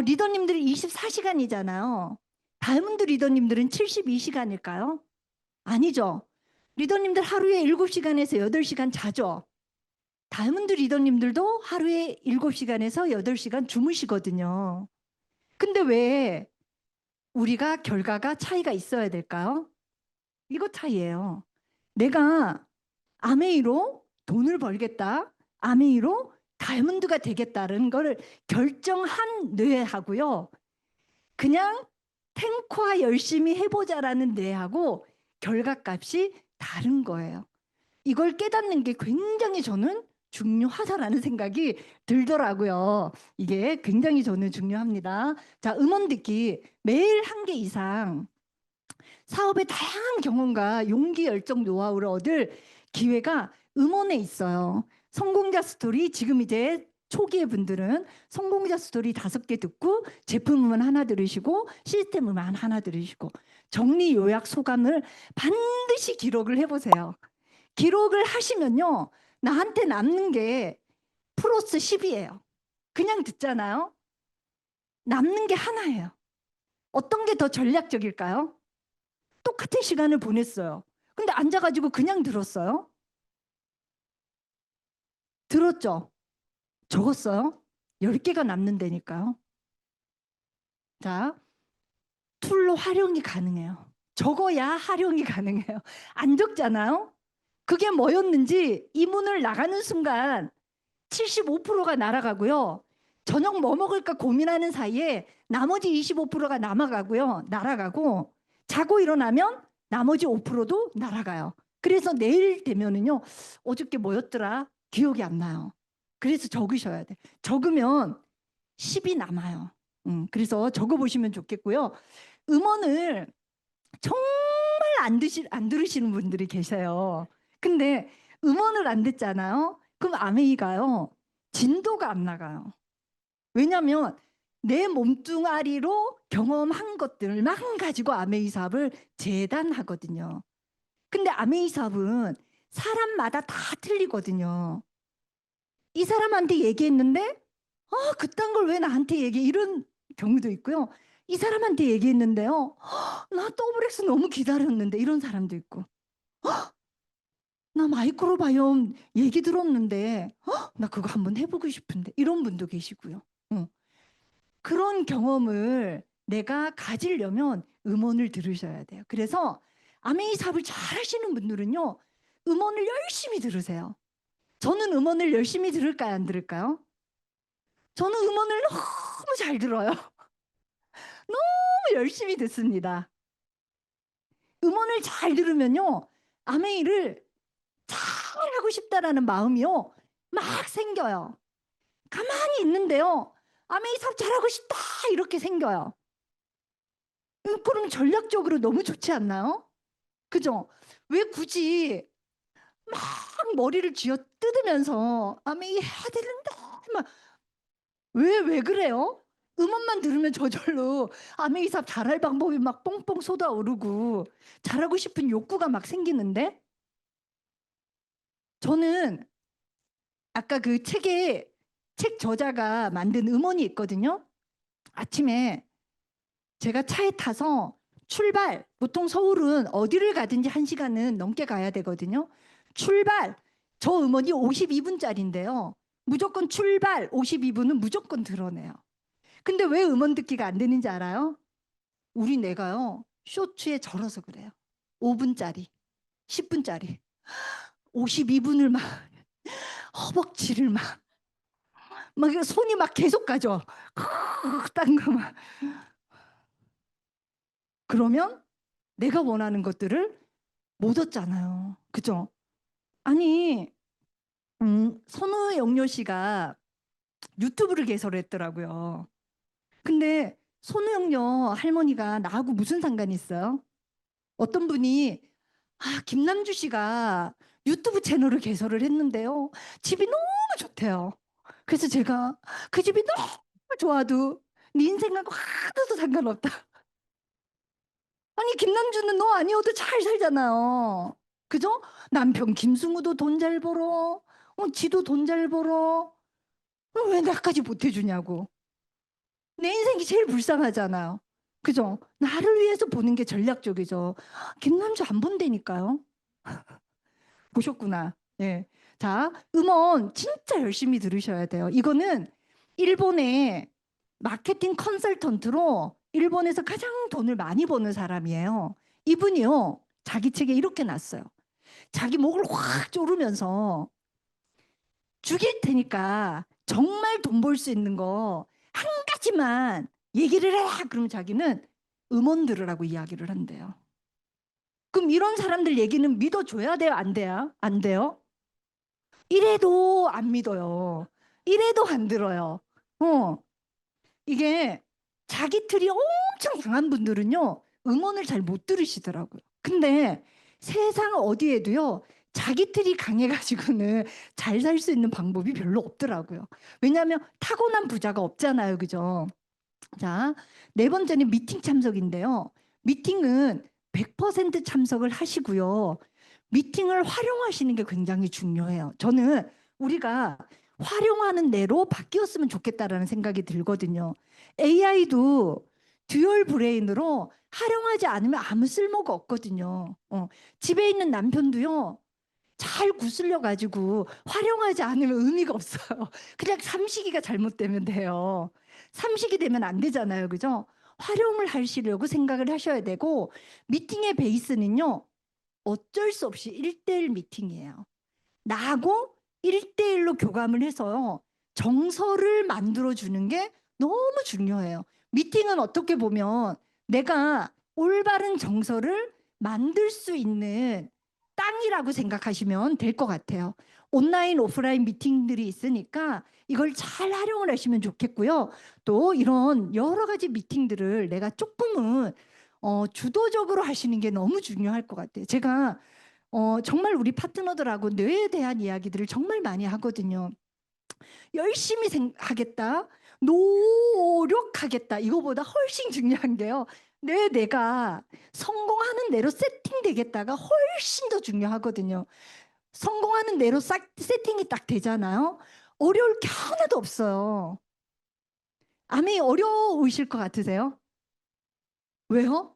Speaker 1: 리더님들이 24시간이잖아요. 다이아몬드 리더님들은 72시간일까요? 아니죠. 리더님들 하루에 7시간에서 8시간 자죠. 다이아몬드 리더님들도 하루에 7시간에서 8시간 주무시거든요. 근데 왜 우리가 결과가 차이가 있어야 될까요? 이거 차이예요. 내가 아메이로 돈을 벌겠다. 아메이로 다이아몬드가 되겠다는 걸 결정한 뇌하고요. 그냥 탱커와 열심히 해보자라는 뇌하고 결과값이 다른 거예요. 이걸 깨닫는 게 굉장히 저는 중요하다라는 생각이 들더라고요. 이게 굉장히 저는 중요합니다. 자, 음원 듣기 매일 한 개 이상 사업의 다양한 경험과 용기, 열정, 노하우를 얻을 기회가 음원에 있어요. 성공자 스토리 지금 이제 초기의 분들은 성공자 스토리 5개 듣고 제품 음원 하나 들으시고 시스템 음원 하나 들으시고 정리 요약 소감을 반드시 기록을 해보세요. 기록을 하시면요. 나한테 남는 게 플러스 10이에요. 그냥 듣잖아요. 남는 게 하나예요. 어떤 게 더 전략적일까요? 똑같은 시간을 보냈어요. 근데 앉아가지고 그냥 들었어요. 들었죠? 적었어요? 10개가 남는다니까요. 자, 툴로 활용이 가능해요. 적어야 활용이 가능해요. 안 적잖아요? 그게 뭐였는지 이 문을 나가는 순간 75%가 날아가고요. 저녁 뭐 먹을까 고민하는 사이에 나머지 25%가 남아가고요. 날아가고 자고 일어나면 나머지 5%도 날아가요. 그래서 내일 되면은요. 어저께 뭐였더라? 기억이 안 나요. 그래서 적으셔야 돼. 적으면 10이 남아요. 그래서 적어보시면 좋겠고요. 음원을 정말 안 들으시는 분들이 계세요. 근데 음원을 안 듣잖아요. 그럼 아메이가요. 진도가 안 나가요. 왜냐하면 내 몸뚱아리로 경험한 것들만 가지고 아메이 사업을 재단하거든요. 근데 아메이 사업은 사람마다 다 틀리거든요. 이 사람한테 얘기했는데 그딴 걸 왜 나한테 얘기해? 이런 경우도 있고요. 이 사람한테 얘기했는데요. 나 더블엑스 너무 기다렸는데 이런 사람도 있고. 나 마이크로바이옴 얘기 들었는데 나 그거 한번 해보고 싶은데 이런 분도 계시고요. 그런 경험을 내가 가지려면 음원을 들으셔야 돼요. 그래서 아메이 사업을 잘 하시는 분들은요. 음원을 열심히 들으세요. 저는 음원을 열심히 들을까요? 안 들을까요? 저는 음원을 너무 잘 들어요. 너무 열심히 듣습니다. 음원을 잘 들으면요. 아메이를 잘하고 싶다라는 마음이요. 막 생겨요. 가만히 있는데요. 아메이 사업 잘하고 싶다 이렇게 생겨요. 그럼 전략적으로 너무 좋지 않나요? 그죠? 왜 굳이 막 머리를 쥐어 뜯으면서 아메이 해야 되는데 막 왜 그래요? 음원만 들으면 저절로 아메이 사업 잘할 방법이 막 뽕뽕 쏟아오르고 잘하고 싶은 욕구가 막 생기는데 저는 아까 그 책에 책 저자가 만든 음원이 있거든요. 아침에 제가 차에 타서 출발, 보통 서울은 어디를 가든지 1시간은 넘게 가야 되거든요. 출발, 저 음원이 52분짜리인데요. 무조건 출발 52분은 무조건 들어내요. 근데 왜 음원 듣기가 안 되는지 알아요? 우리 뇌가요. 쇼츠에 절어서 그래요. 5분짜리, 10분짜리. 52분을 막 허벅지를 막 손이 막 계속 가죠. 딴 거 막. 그러면 내가 원하는 것들을 못 얻잖아요. 그죠? 아니, 선우영료 씨가 유튜브를 개설했더라고요. 근데 선우영료 할머니가 나하고 무슨 상관이 있어요? 어떤 분이 김남주 씨가 유튜브 채널을 개설을 했는데요. 집이 너무 좋대요. 그래서 제가 그 집이 너무 좋아도 네 인생하고 하나도 상관없다. 아니 김남주는 너 아니어도 잘 살잖아요. 그죠? 남편 김승우도 돈 잘 벌어. 지도 돈 잘 벌어. 왜 나까지 못해주냐고. 내 인생이 제일 불쌍하잖아요. 그죠? 나를 위해서 보는 게 전략적이죠. 김남주 안 본다니까요. 보셨구나. 예. 자, 음원 진짜 열심히 들으셔야 돼요. 이거는 일본의 마케팅 컨설턴트로 일본에서 가장 돈을 많이 버는 사람이에요. 이분이요. 자기 책에 이렇게 놨어요. 자기 목을 확 조르면서 죽일 테니까 정말 돈 벌 수 있는 거 한 가지만 얘기를 해. 그러면 자기는 음원 들으라고 이야기를 한대요. 그럼 이런 사람들 얘기는 믿어줘야 돼요? 안 돼요? 안 돼요? 이래도 안 믿어요. 이래도 안 들어요. 어, 이게 자기 틀이 엄청 강한 분들은요, 응원을 잘 못 들으시더라고요. 근데 세상 어디에도요, 자기 틀이 강해가지고는 잘 살 수 있는 방법이 별로 없더라고요. 왜냐하면 타고난 부자가 없잖아요. 그죠? 자, 네 번째는 미팅 참석인데요. 미팅은 100% 참석을 하시고요. 미팅을 활용하시는 게 굉장히 중요해요. 저는 우리가 활용하는 대로 바뀌었으면 좋겠다라는 생각이 들거든요. AI도 듀얼 브레인으로 활용하지 않으면 아무 쓸모가 없거든요. 집에 있는 남편도요. 잘 구슬려 가지고 활용하지 않으면 의미가 없어요. 그냥 삼식이가 잘못되면 돼요. 삼식이 되면 안 되잖아요. 그죠? 활용을 하시려고 생각을 하셔야 되고 미팅의 베이스는요. 어쩔 수 없이 1대1 미팅이에요. 나하고 1대1로 교감을 해서요. 정서를 만들어 주는 게 너무 중요해요. 미팅은 어떻게 보면 내가 올바른 정서를 만들 수 있는 땅이라고 생각하시면 될 것 같아요. 온라인, 오프라인 미팅들이 있으니까 이걸 잘 활용을 하시면 좋겠고요. 또 이런 여러 가지 미팅들을 내가 조금은 주도적으로 하시는 게 너무 중요할 것 같아요. 제가 정말 우리 파트너들하고 뇌에 대한 이야기들을 정말 많이 하거든요. 열심히 하겠다, 노력하겠다. 이거보다 훨씬 중요한 게요. 내가 성공하는 대로 세팅되겠다가 훨씬 더 중요하거든요. 성공하는 대로 싹 세팅이 딱 되잖아요. 어려울 게 하나도 없어요. 아메이 어려우실 것 같으세요? 왜요?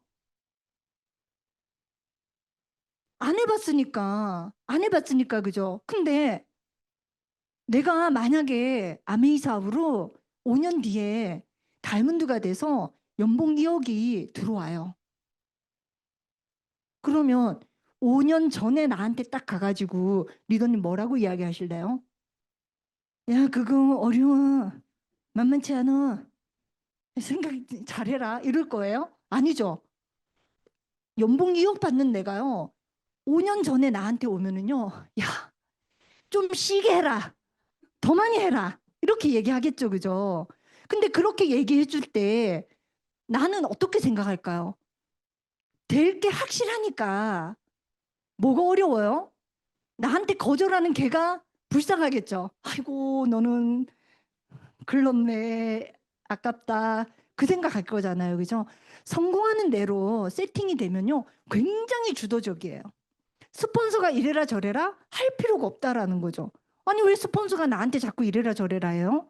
Speaker 1: 안 해봤으니까 그죠? 근데 내가 만약에 아메이 사업으로 5년 뒤에 다이아몬드가 돼서 연봉 2억이 들어와요. 그러면 5년 전에 나한테 딱 가가지고 리더님 뭐라고 이야기하실래요? 야, 그거 어려워. 만만치 않아. 생각 잘해라. 이럴 거예요? 아니죠. 연봉 2억 받는 내가요. 5년 전에 나한테 오면은요. 야, 좀 쉬게 해라. 더 많이 해라. 이렇게 얘기하겠죠. 그죠? 근데 그렇게 얘기해 줄 때 나는 어떻게 생각할까요? 될 게 확실하니까 뭐가 어려워요? 나한테 거절하는 걔가 불쌍하겠죠. 아이고 너는 글렀네. 아깝다. 그 생각할 거잖아요. 그죠? 성공하는 대로 세팅이 되면요. 굉장히 주도적이에요. 스폰서가 이래라 저래라 할 필요가 없다라는 거죠. 아니 왜 스폰서가 나한테 자꾸 이래라 저래라 해요?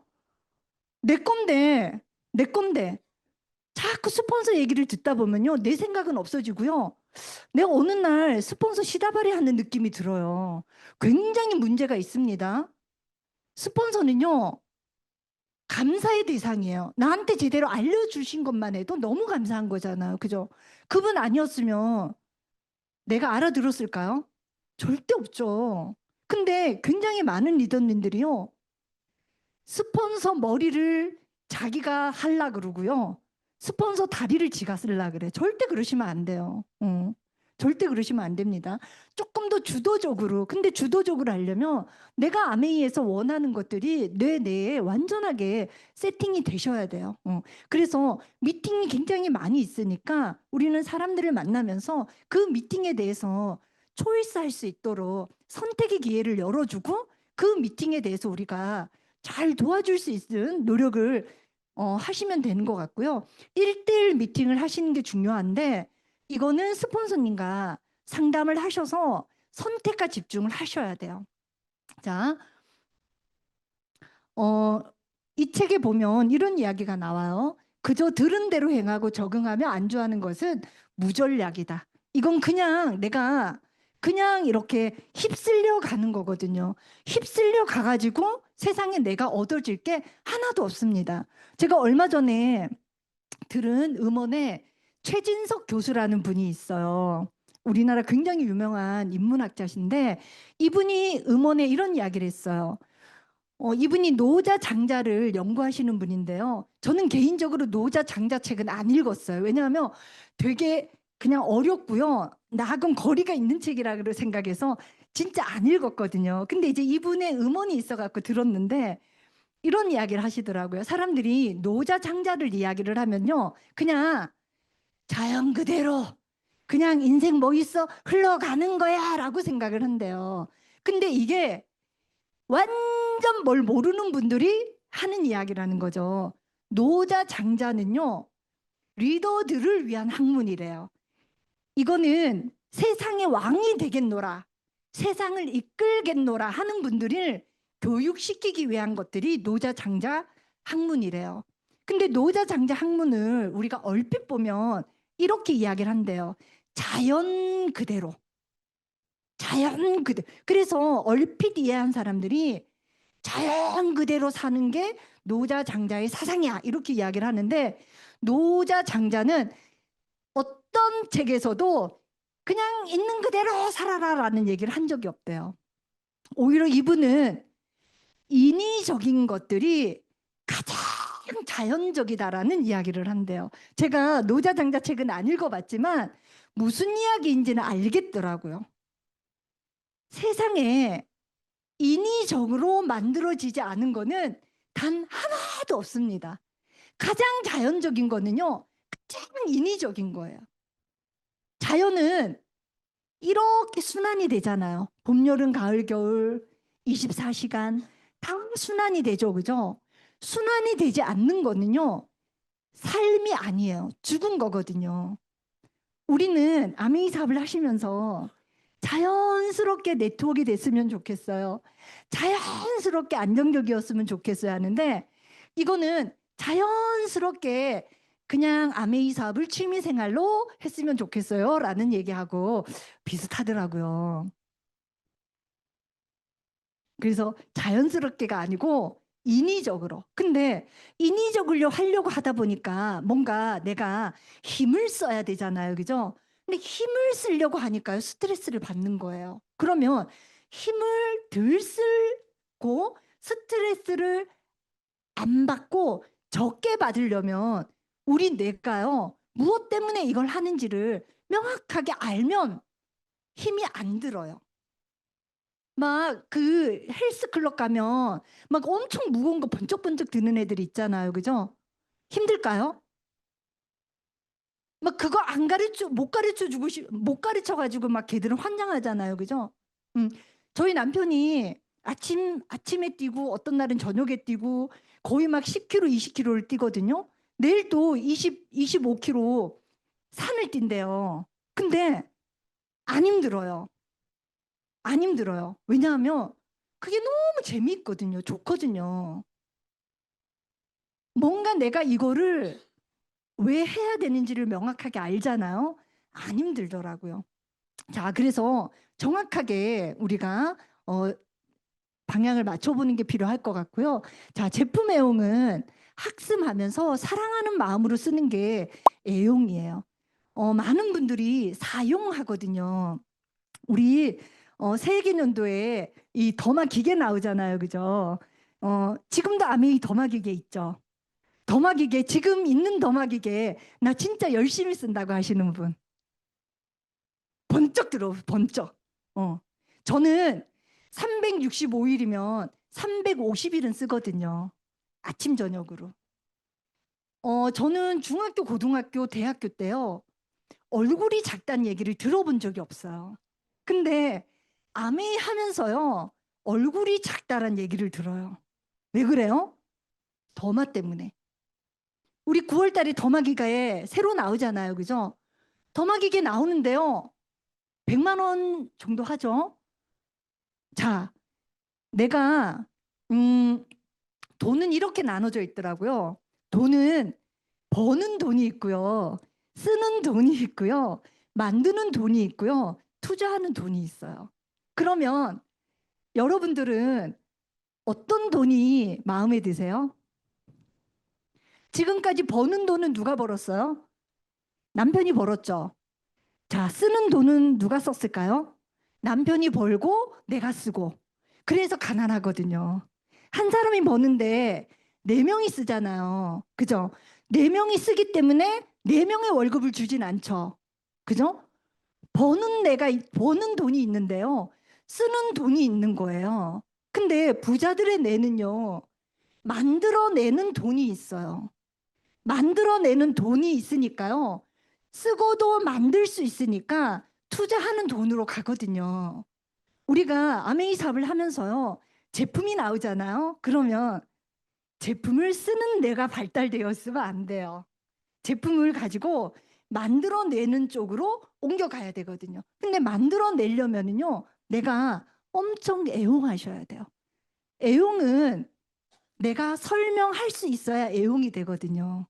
Speaker 1: 내 건데 내 건데 자꾸 스폰서 얘기를 듣다 보면요. 내 생각은 없어지고요. 내가 어느 날 스폰서 시다발이 하는 느낌이 들어요. 굉장히 문제가 있습니다. 스폰서는요. 감사의 대상이에요. 나한테 제대로 알려주신 것만 해도 너무 감사한 거잖아요. 그죠? 그분 아니었으면 내가 알아들었을까요? 절대 없죠. 근데 굉장히 많은 리더님들이요. 스폰서 머리를 자기가 할라 그러고요. 스폰서 다리를 지가 쓸라 그래. 절대 그러시면 안 돼요. 절대 그러시면 안 됩니다. 조금 더 주도적으로. 근데 주도적으로 하려면 내가 아메이에서 원하는 것들이 뇌 내에 완전하게 세팅이 되셔야 돼요. 그래서 미팅이 굉장히 많이 있으니까 우리는 사람들을 만나면서 그 미팅에 대해서 초이스할 수 있도록 선택의 기회를 열어주고 그 미팅에 대해서 우리가 잘 도와줄 수 있는 노력을 하시면 되는 것 같고요. 1대1 미팅을 하시는 게 중요한데 이거는 스폰서님과 상담을 하셔서 선택과 집중을 하셔야 돼요. 자, 이 책에 보면 이런 이야기가 나와요. 그저 들은 대로 행하고 적응하며 안주하는 것은 무전략이다. 이건 그냥 내가 그냥 이렇게 휩쓸려 가는 거거든요. 휩쓸려 가가지고 세상에 내가 얻어질 게 하나도 없습니다. 제가 얼마 전에 들은 음원에 최진석 교수라는 분이 있어요. 우리나라 굉장히 유명한 인문학자신데 이분이 음원에 이런 이야기를 했어요. 이분이 노자 장자를 연구하시는 분인데요. 저는 개인적으로 노자 장자 책은 안 읽었어요. 왜냐하면 되게 그냥 어렵고요. 나하고는 거리가 있는 책이라 생각해서 진짜 안 읽었거든요. 근데 이제 이분의 음원이 있어갖고 들었는데 이런 이야기를 하시더라고요. 사람들이 노자 장자를 이야기를 하면요, 그냥 자연 그대로 그냥 인생 뭐 있어 흘러가는 거야라고 생각을 한대요. 근데 이게 완전 뭘 모르는 분들이 하는 이야기라는 거죠. 노자 장자는요, 리더들을 위한 학문이래요. 이거는 세상의 왕이 되겠노라, 세상을 이끌겠노라 하는 분들을 교육시키기 위한 것들이 노자 장자 학문이래요. 근데 노자 장자 학문을 우리가 얼핏 보면 이렇게 이야기를 한대요. 자연 그대로. 자연 그대로. 그래서 얼핏 이해한 사람들이 자연 그대로 사는 게 노자 장자의 사상이야, 이렇게 이야기를 하는데, 노자 장자는 어떤 책에서도 그냥 있는 그대로 살아라라는 얘기를 한 적이 없대요. 오히려 이분은 인위적인 것들이 가장 자연적이다라는 이야기를 한대요. 제가 노자장자 책은 안 읽어봤지만 무슨 이야기인지는 알겠더라고요. 세상에 인위적으로 만들어지지 않은 거는 단 하나도 없습니다. 가장 자연적인 거는요, 가장 인위적인 거예요. 자연은 이렇게 순환이 되잖아요. 봄, 여름, 가을, 겨울 24시간 다 순환이 되죠. 그죠? 순환이 되지 않는 거는요, 삶이 아니에요. 죽은 거거든요. 우리는 아메이 사업을 하시면서 자연스럽게 네트워크가 됐으면 좋겠어요. 자연스럽게 안정적이었으면 좋겠어요 하는데, 이거는 자연스럽게 그냥 아메이 사업을 취미 생활로 했으면 좋겠어요 라는 얘기하고 비슷하더라고요. 그래서 자연스럽게가 아니고 인위적으로. 근데 인위적으로 하려고 하다 보니까 뭔가 내가 힘을 써야 되잖아요. 그죠? 근데 힘을 쓰려고 하니까요, 스트레스를 받는 거예요. 그러면 힘을 덜 쓰고 스트레스를 안 받고 적게 받으려면 우리 뇌가요, 무엇 때문에 이걸 하는지를 명확하게 알면 힘이 안 들어요. 막 그 헬스클럽 가면 막 엄청 무거운 거 번쩍번쩍 드는 애들 있잖아요. 그죠? 힘들까요? 막 그거 안 가르쳐, 못 가르쳐 가지고 막 걔들은 환장하잖아요. 그죠? 음. 저희 남편이 아침에 뛰고 어떤 날은 저녁에 뛰고 거의 막 10km, 20km를 뛰거든요. 내일 또 25km 산을 뛴대요. 근데 안 힘들어요. 안 힘들어요. 왜냐하면 그게 너무 재미있거든요. 좋거든요. 뭔가 내가 이거를 왜 해야 되는지를 명확하게 알잖아요. 안 힘들더라고요. 자, 그래서 정확하게 우리가 방향을 맞춰보는 게 필요할 것 같고요. 자, 제품 애용은 학습하면서 사랑하는 마음으로 쓰는 게 애용이에요. 많은 분들이 사용하거든요. 우리 세계년도에 이 더마 기계 나오잖아요. 그죠? 지금도 아메이 더마 기계 있죠. 더마 기계, 지금 있는 더마 기계 나 진짜 열심히 쓴다고 하시는 분 번쩍 들어, 번쩍. 저는 365일이면 350일은 쓰거든요. 아침 저녁으로. 저는 중학교, 고등학교, 대학교 때요, 얼굴이 작다는 얘기를 들어본 적이 없어요. 근데 아메이 하면서요, 얼굴이 작다는 얘기를 들어요. 왜 그래요? 더마 때문에. 우리 9월 달에 더마기가에 새로 나오잖아요. 그죠? 더마기계 나오는데요, 100만 원 정도 하죠. 자, 내가 돈은 이렇게 나눠져 있더라고요. 돈은 버는 돈이 있고요, 쓰는 돈이 있고요, 만드는 돈이 있고요, 투자하는 돈이 있어요. 그러면 여러분들은 어떤 돈이 마음에 드세요? 지금까지 버는 돈은 누가 벌었어요? 남편이 벌었죠. 자, 쓰는 돈은 누가 썼을까요? 남편이 벌고 내가 쓰고. 그래서 가난하거든요. 한 사람이 버는데 네 명이 쓰잖아요. 그죠? 네 명이 쓰기 때문에 네 명의 월급을 주진 않죠. 그죠? 버는 돈이 있는데요, 쓰는 돈이 있는 거예요. 근데 부자들의 뇌는요, 만들어내는 돈이 있어요. 만들어내는 돈이 있으니까요, 쓰고도 만들 수 있으니까 투자하는 돈으로 가거든요. 우리가 아메이 사업을 하면서요, 제품이 나오잖아요. 그러면 제품을 쓰는 뇌가 발달되었으면 안 돼요. 제품을 가지고 만들어내는 쪽으로 옮겨가야 되거든요. 근데 만들어내려면요, 내가 엄청 애용하셔야 돼요. 애용은 내가 설명할 수 있어야 애용이 되거든요.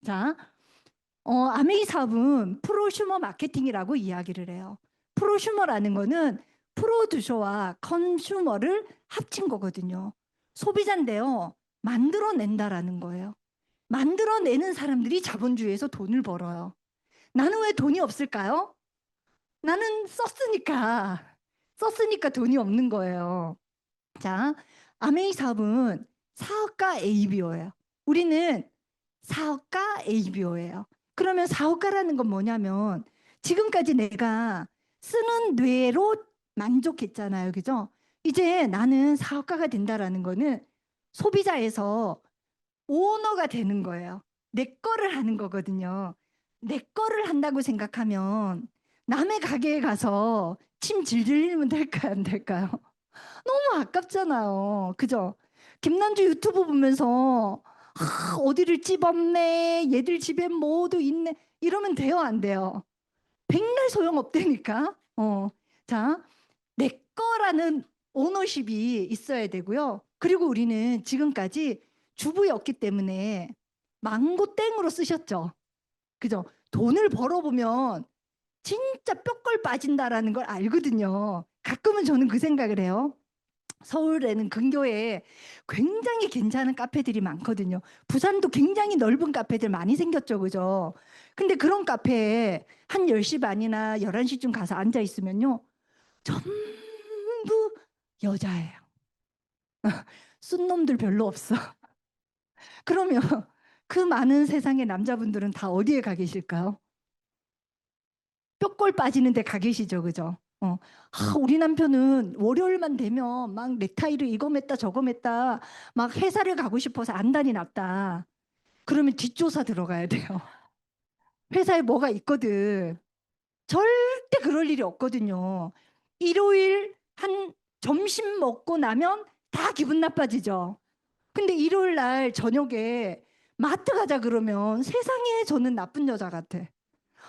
Speaker 1: 자, 아메이 사업은 프로슈머 마케팅이라고 이야기를 해요. 프로슈머라는 거는 프로듀서와 컨슈머를 합친 거거든요. 소비자인데요, 만들어낸다라는 거예요. 만들어내는 사람들이 자본주의에서 돈을 벌어요. 나는 왜 돈이 없을까요? 나는 썼으니까 돈이 없는 거예요. 자, 아메이 사업은 사업가 ABO예요. 우리는 사업가 ABO예요. 그러면 사업가라는 건 뭐냐면 지금까지 내가 쓰는 뇌로 만족했잖아요. 그죠? 이제 나는 사업가가 된다라는 거는 소비자에서 오너가 되는 거예요. 내 거를 하는 거거든요. 내 거를 한다고 생각하면 남의 가게에 가서 침 질질 흘리면 될까요? 안 될까요? 너무 아깝잖아요. 그죠? 김난주 유튜브 보면서 어디를 집었네. 얘들 집에 뭐도 있네. 이러면 돼요, 안 돼요? 백날 소용없다니까. 자, 내 거라는 오너십이 있어야 되고요. 그리고 우리는 지금까지 주부였기 때문에 망고 땡으로 쓰셨죠. 그죠? 돈을 벌어보면 진짜 뼈골 빠진다라는 걸 알거든요. 가끔은 저는 그 생각을 해요. 서울에는 근교에 굉장히 괜찮은 카페들이 많거든요. 부산도 굉장히 넓은 카페들 많이 생겼죠. 그죠? 근데 그런 카페에 한 10시 반이나 11시쯤 가서 앉아 있으면요, 전부 여자예요. 쓴 놈들 별로 없어. 그러면 그 많은 세상의 남자분들은 다 어디에 가 계실까요? 뼈골 빠지는 데 가 계시죠. 그죠? 우리 남편은 월요일만 되면 막 넥타이를 이거 맸다 저거 맸다 막 회사를 가고 싶어서 안달이 났다. 그러면 뒷조사 들어가야 돼요. 회사에 뭐가 있거든. 절대 그럴 일이 없거든요. 일요일 한 점심 먹고 나면 다 기분 나빠지죠. 근데 일요일 날 저녁에 마트 가자 그러면 세상에 저는 나쁜 여자 같아.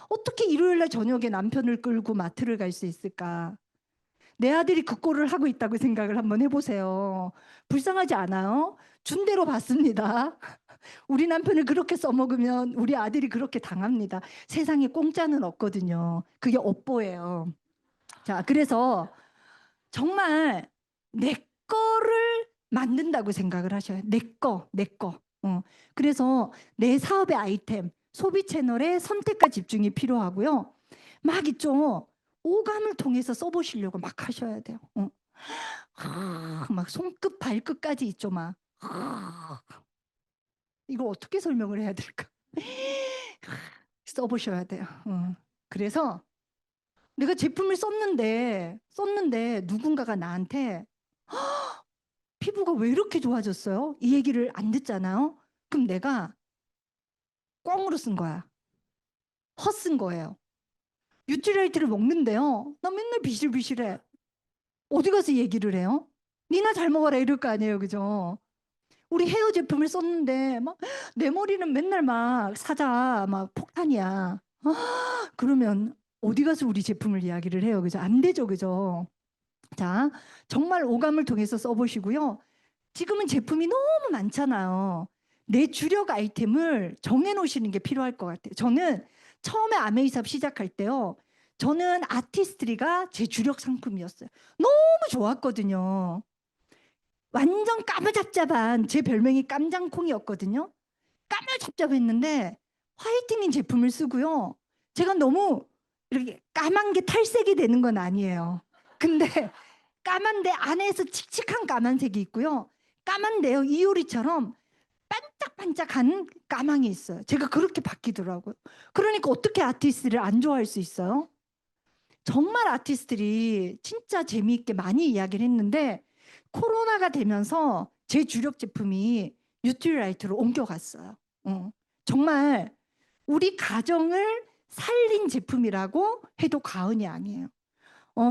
Speaker 1: 어떻게 일요일 날 저녁에 남편을 끌고 마트를 갈 수 있을까? 내 아들이 그 꼴을 하고 있다고 생각을 한번 해보세요. 불쌍하지 않아요? 준 대로 받습니다. 우리 남편을 그렇게 써먹으면 우리 아들이 그렇게 당합니다. 세상에 공짜는 없거든요. 그게 업보예요. 자, 그래서 정말 내 거를 만든다고 생각을 하셔요. 내 거, 내 거. 그래서 내 사업의 아이템, 소비 채널의 선택과 집중이 필요하고요. 막 있죠. 오감을 통해서 써보시려고 막 하셔야 돼요. 막 손끝 발끝까지 있죠. 막 이거 어떻게 설명을 해야 될까? 써보셔야 돼요. 그래서 내가 제품을 썼는데 누군가가 나한테 피부가 왜 이렇게 좋아졌어요? 이 얘기를 안 듣잖아요. 그럼 내가 꽝으로 쓴 거야. 헛쓴 거예요. 뉴트리라이트를 먹는데요. 나 맨날 비실비실해. 어디 가서 얘기를 해요? 니나 잘 먹어라 이럴 거 아니에요. 그죠? 우리 헤어 제품을 썼는데 막 내 머리는 맨날 막 사자 막 폭탄이야. 그러면 어디 가서 우리 제품을 이야기를 해요. 그죠? 안 되죠. 그죠? 자, 정말 오감을 통해서 써보시고요. 지금은 제품이 너무 많잖아요. 내 주력 아이템을 정해놓으시는 게 필요할 것 같아요. 저는 처음에 아메이삽 시작할 때요. 저는 아티스트리가 제 주력 상품이었어요. 너무 좋았거든요. 완전 까무잡잡한 제 별명이 깜장콩이었거든요. 까무잡잡했는데 화이트닝 제품을 쓰고요. 제가 너무 이렇게 까만 게 탈색이 되는 건 아니에요. 근데 까만데 안에서 칙칙한 까만색이 있고요. 까만데요. 이효리처럼 반짝반짝한 까망이 있어요. 제가 그렇게 바뀌더라고요. 그러니까 어떻게 아티스트를 안 좋아할 수 있어요? 정말 아티스트들이 진짜 재미있게 많이 이야기를 했는데 코로나가 되면서 제 주력 제품이 뉴트리라이트로 옮겨갔어요. 정말 우리 가정을 살린 제품이라고 해도 과언이 아니에요.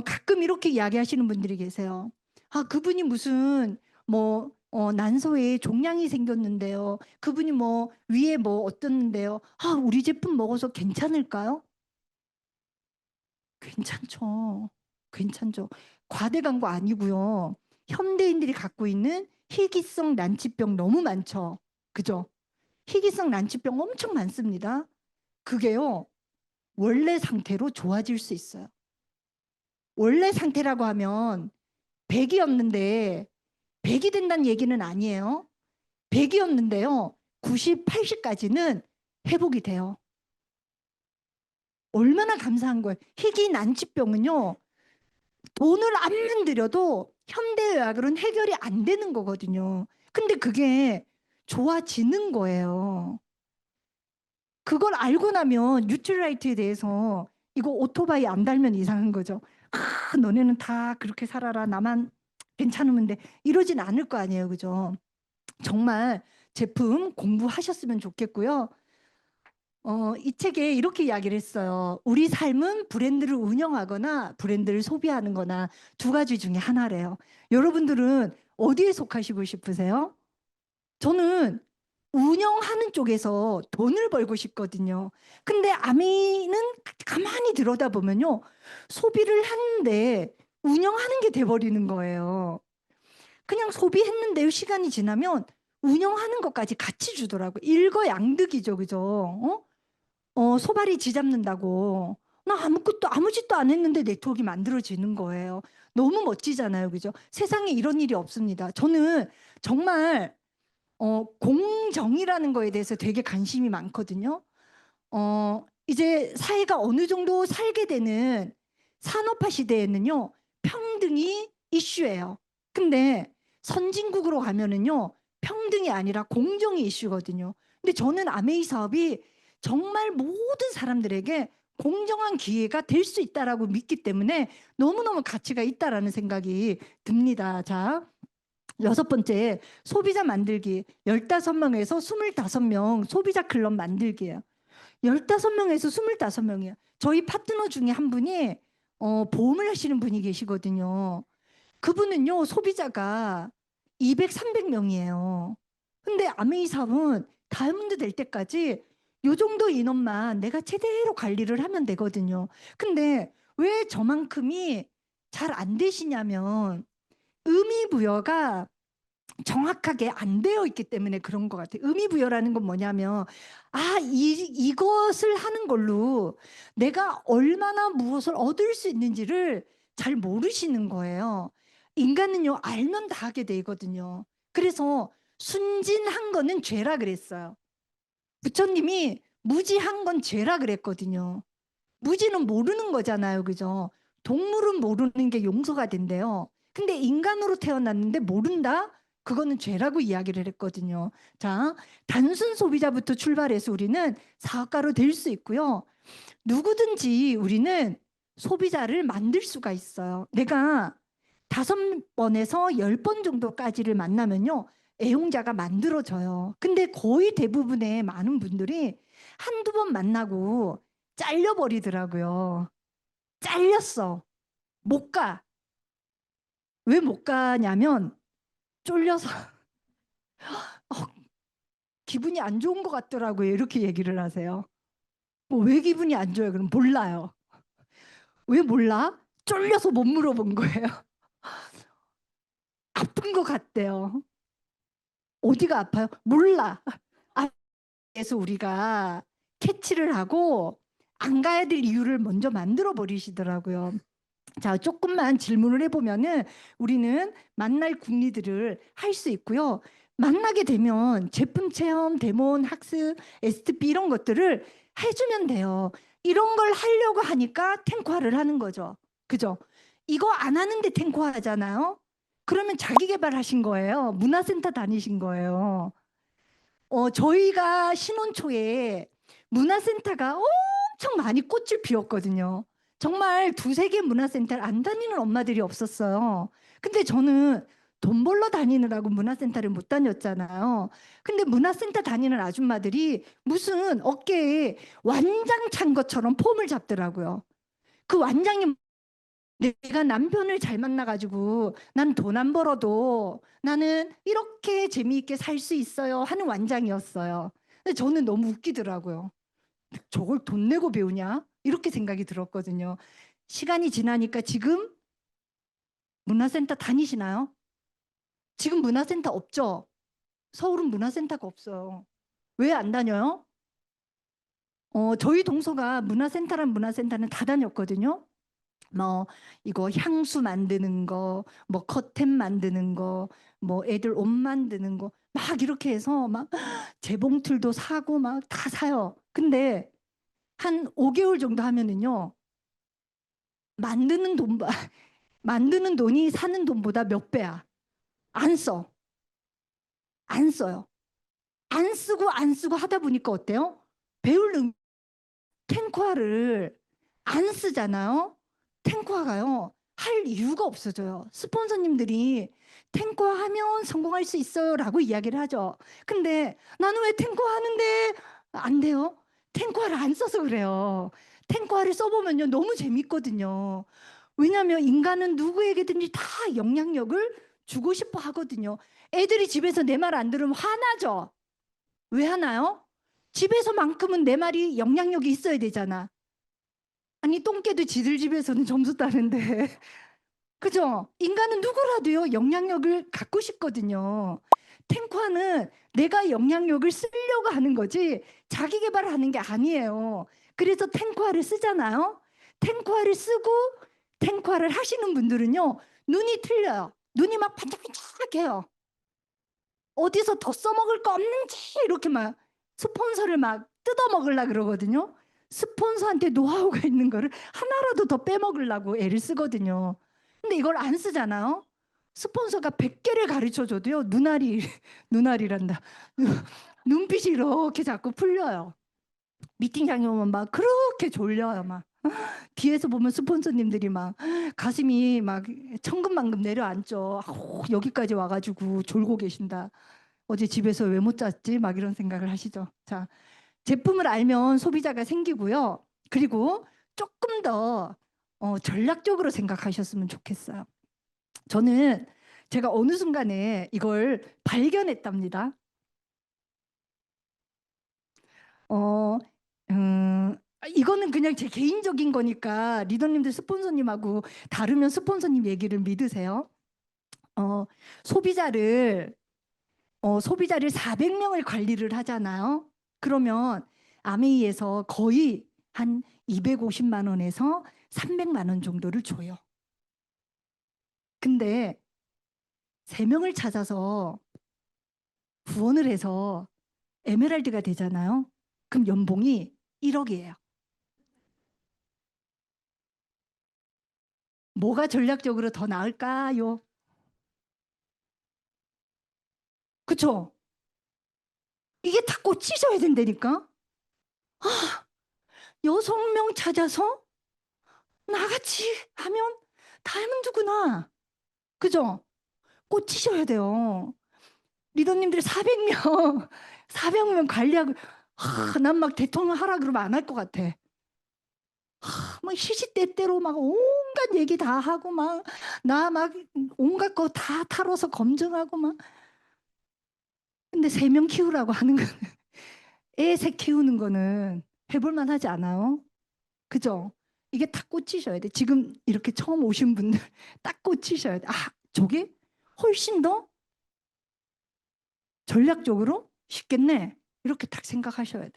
Speaker 1: 가끔 이렇게 이야기하시는 분들이 계세요. 아, 그분이 무슨 뭐 난소에 종양이 생겼는데요. 그분이 뭐 위에 뭐 어떻는데요. 아, 우리 제품 먹어서 괜찮을까요? 괜찮죠. 괜찮죠. 과대 광고 아니고요. 현대인들이 갖고 있는 희귀성 난치병 너무 많죠. 그죠? 희귀성 난치병 엄청 많습니다. 그게요. 원래 상태로 좋아질 수 있어요. 원래 상태라고 하면 100이었는데 100이 된다는 얘기는 아니에요. 100이었는데요. 90, 80까지는 회복이 돼요. 얼마나 감사한 거예요. 희귀 난치병은요. 돈을 암만 들여도 현대의학으로는 해결이 안 되는 거거든요. 근데 그게 좋아지는 거예요. 그걸 알고 나면 뉴트라이트에 대해서 이거 오토바이 안 달면 이상한 거죠. 아, 너네는 다 그렇게 살아라. 나만 괜찮으면 돼. 이러진 않을 거 아니에요. 그죠? 정말 제품 공부하셨으면 좋겠고요. 이 책에 이렇게 이야기를 했어요. 우리 삶은 브랜드를 운영하거나 브랜드를 소비하는 거나 두 가지 중에 하나래요. 여러분들은 어디에 속하시고 싶으세요? 저는 운영하는 쪽에서 돈을 벌고 싶거든요. 근데 아미는 가만히 들여다보면요. 소비를 하는데 운영하는 게 돼버리는 거예요. 그냥 소비했는데요. 시간이 지나면 운영하는 것까지 같이 주더라고요. 일거양득이죠. 그죠? 소발이 쥐 잡는다고. 나 아무것도 아무 짓도 안 했는데 네트워크가 만들어지는 거예요. 너무 멋지잖아요. 그죠? 세상에 이런 일이 없습니다. 저는 정말 공정이라는 거에 대해서 되게 관심이 많거든요. 이제 사회가 어느 정도 살게 되는 산업화 시대에는요, 평등이 이슈예요. 근데 선진국으로 가면은요, 평등이 아니라 공정이 이슈거든요. 근데 저는 아메이 사업이 정말 모든 사람들에게 공정한 기회가 될 수 있다라고 믿기 때문에 너무너무 가치가 있다라는 생각이 듭니다. 자, 여섯 번째, 소비자 만들기. 15명에서 25명 소비자 클럽 만들기예요. 15명에서 25명이에요. 저희 파트너 중에 한 분이 보험을 하시는 분이 계시거든요. 그분은요, 소비자가 200, 300명이에요. 근데 아메이사은 다이아몬드 될 때까지 요 정도 인원만 내가 제대로 관리를 하면 되거든요. 근데 왜 저만큼이 잘 안 되시냐면 의미 부여가 정확하게 안 되어 있기 때문에 그런 것 같아요. 의미 부여라는 건 뭐냐면, 아, 이것을 하는 걸로 내가 얼마나 무엇을 얻을 수 있는지를 잘 모르시는 거예요. 인간은요, 알면 다 하게 되거든요. 그래서 순진한 거는 죄라 그랬어요. 부처님이 무지한 건 죄라 그랬거든요. 무지는 모르는 거잖아요. 그죠? 동물은 모르는 게 용서가 된대요. 근데 인간으로 태어났는데 모른다? 그거는 죄라고 이야기를 했거든요. 자, 단순 소비자부터 출발해서 우리는 사업가로 될 수 있고요. 누구든지 우리는 소비자를 만들 수가 있어요. 내가 5번에서 10번 정도까지를 만나면요. 애용자가 만들어져요. 근데 거의 대부분의 많은 분들이 한두 번 만나고 잘려버리더라고요. 잘렸어. 못 가. 왜 못 가냐면 쫄려서 어, 기분이 안 좋은 것 같더라고요. 이렇게 얘기를 하세요. 뭐 왜 기분이 안 좋아요? 그럼 몰라요. 왜 몰라? 쫄려서 못 물어본 거예요. 아픈 것 같대요. 어디가 아파요? 몰라. 그래서 우리가 캐치를 하고 안 가야 될 이유를 먼저 만들어 버리시더라고요. 자, 조금만 질문을 해보면은 우리는 만날 궁리들을 할 수 있고요. 만나게 되면 제품 체험, 데몬, 학습, STP 이런 것들을 해주면 돼요. 이런 걸 하려고 하니까 탱고화를 하는 거죠. 그죠? 이거 안 하는데 탱고화 하잖아요. 그러면 자기 개발하신 거예요. 문화센터 다니신 거예요. 저희가 신혼 초에 문화센터가 엄청 많이 꽃을 피웠거든요. 정말 두세 개 문화센터를 안 다니는 엄마들이 없었어요. 근데 저는 돈 벌러 다니느라고 문화센터를 못 다녔잖아요. 근데 문화센터 다니는 아줌마들이 무슨 어깨에 완장 찬 것처럼 폼을 잡더라고요. 그 완장이 내가 남편을 잘 만나가지고 난 돈 안 벌어도 나는 이렇게 재미있게 살 수 있어요 하는 완장이었어요. 근데 저는 너무 웃기더라고요. 저걸 돈 내고 배우냐? 이렇게 생각이 들었거든요. 시간이 지나니까 지금 문화센터 다니시나요? 지금 문화센터 없죠? 서울은 문화센터가 없어요. 왜 안 다녀요? 저희 동서가 문화센터는 다 다녔거든요. 뭐 이거 향수 만드는 거, 뭐 커튼 만드는 거, 뭐 애들 옷 만드는 거 막 이렇게 해서 막 재봉틀도 사고 막 다 사요. 근데 한 5개월 정도 하면은요. 만드는 돈 만드는 돈이 사는 돈보다 몇 배야. 안 써. 안 써요. 안 쓰고 하다 보니까 어때요? 배울 탱커화를 안 쓰잖아요. 탱커화가요. 할 이유가 없어져요. 스폰서님들이 탱커화 하면 성공할 수 있어요 라고 이야기를 하죠. 근데 나는 왜 탱커화 하는데 안 돼요? 탱커화를 안 써서 그래요. 탱커화를 써보면요. 너무 재밌거든요. 왜냐하면 인간은 누구에게든지 다 영향력을 주고 싶어 하거든요. 애들이 집에서 내 말 안 들으면 화나죠. 왜 하나요? 집에서만큼은 내 말이 영향력이 있어야 되잖아. 아니 똥개도 지들 집에서는 점수 따는데 그죠? 인간은 누구라도요 영향력을 갖고 싶거든요. 탱ኳ는 내가 영향력을 쓰려고 하는 거지 자기 개발을 하는 게 아니에요. 그래서 탱ኳ를 쓰잖아요. 탱ኳ를 쓰고 탱ኳ를 하시는 분들은요 눈이 틀려요. 눈이 막 반짝반짝해요. 어디서 더 써먹을 거 없는지 이렇게 막 스폰서를 막 뜯어먹으려 그러거든요. 스폰서한테 노하우가 있는 거를 하나라도 더 빼먹으려고 애를 쓰거든요. 근데 이걸 안 쓰잖아요. 스폰서가 100개를 가르쳐 줘도요. 눈알이란다. 눈빛이 이렇게 자꾸 풀려요. 미팅장에 오면 막 그렇게 졸려요. 막 뒤에서 보면 스폰서님들이 막 가슴이 막 천근만근 내려앉죠. 여기까지 와가지고 졸고 계신다. 어제 집에서 왜 못 잤지? 막 이런 생각을 하시죠. 자, 제품을 알면 소비자가 생기고요. 그리고 조금 더 전략적으로 생각하셨으면 좋겠어요. 저는 제가 어느 순간에 이걸 발견했답니다. 어, 이거는 그냥 제 개인적인 거니까 리더님들 스폰서님하고 다르면 스폰서님 얘기를 믿으세요. 어, 소비자를 소비자를 400명을 관리를 하잖아요. 그러면 아메이에서 거의 한 250만 원에서 300만 원 정도를 줘요. 근데 3명을 찾아서 후원을 해서 에메랄드가 되잖아요. 그럼 연봉이 1억이에요. 뭐가 전략적으로 더 나을까요? 그쵸? 이게 다 꽂히셔야 된다니까? 6명 찾아서 나같이 하면 다이아몬드구나. 그죠? 꽂히셔야 돼요. 리더님들이 400명, 400명 관리하고, 난 막 대통령 하라 그러면 안 할 것 같아. 막 시시때때로 막 온갖 얘기 다 하고 막, 나 막 온갖 거 다 타러서 검증하고 막. 근데 3명 키우라고 하는 거는, 애 새 키우는 거는 해볼만 하지 않아요? 그죠? 이게 딱 꽂히셔야 돼. 지금 이렇게 처음 오신 분들 딱 꽂히셔야 돼. 저게 훨씬 더 전략적으로 쉽겠네. 이렇게 딱 생각하셔야 돼.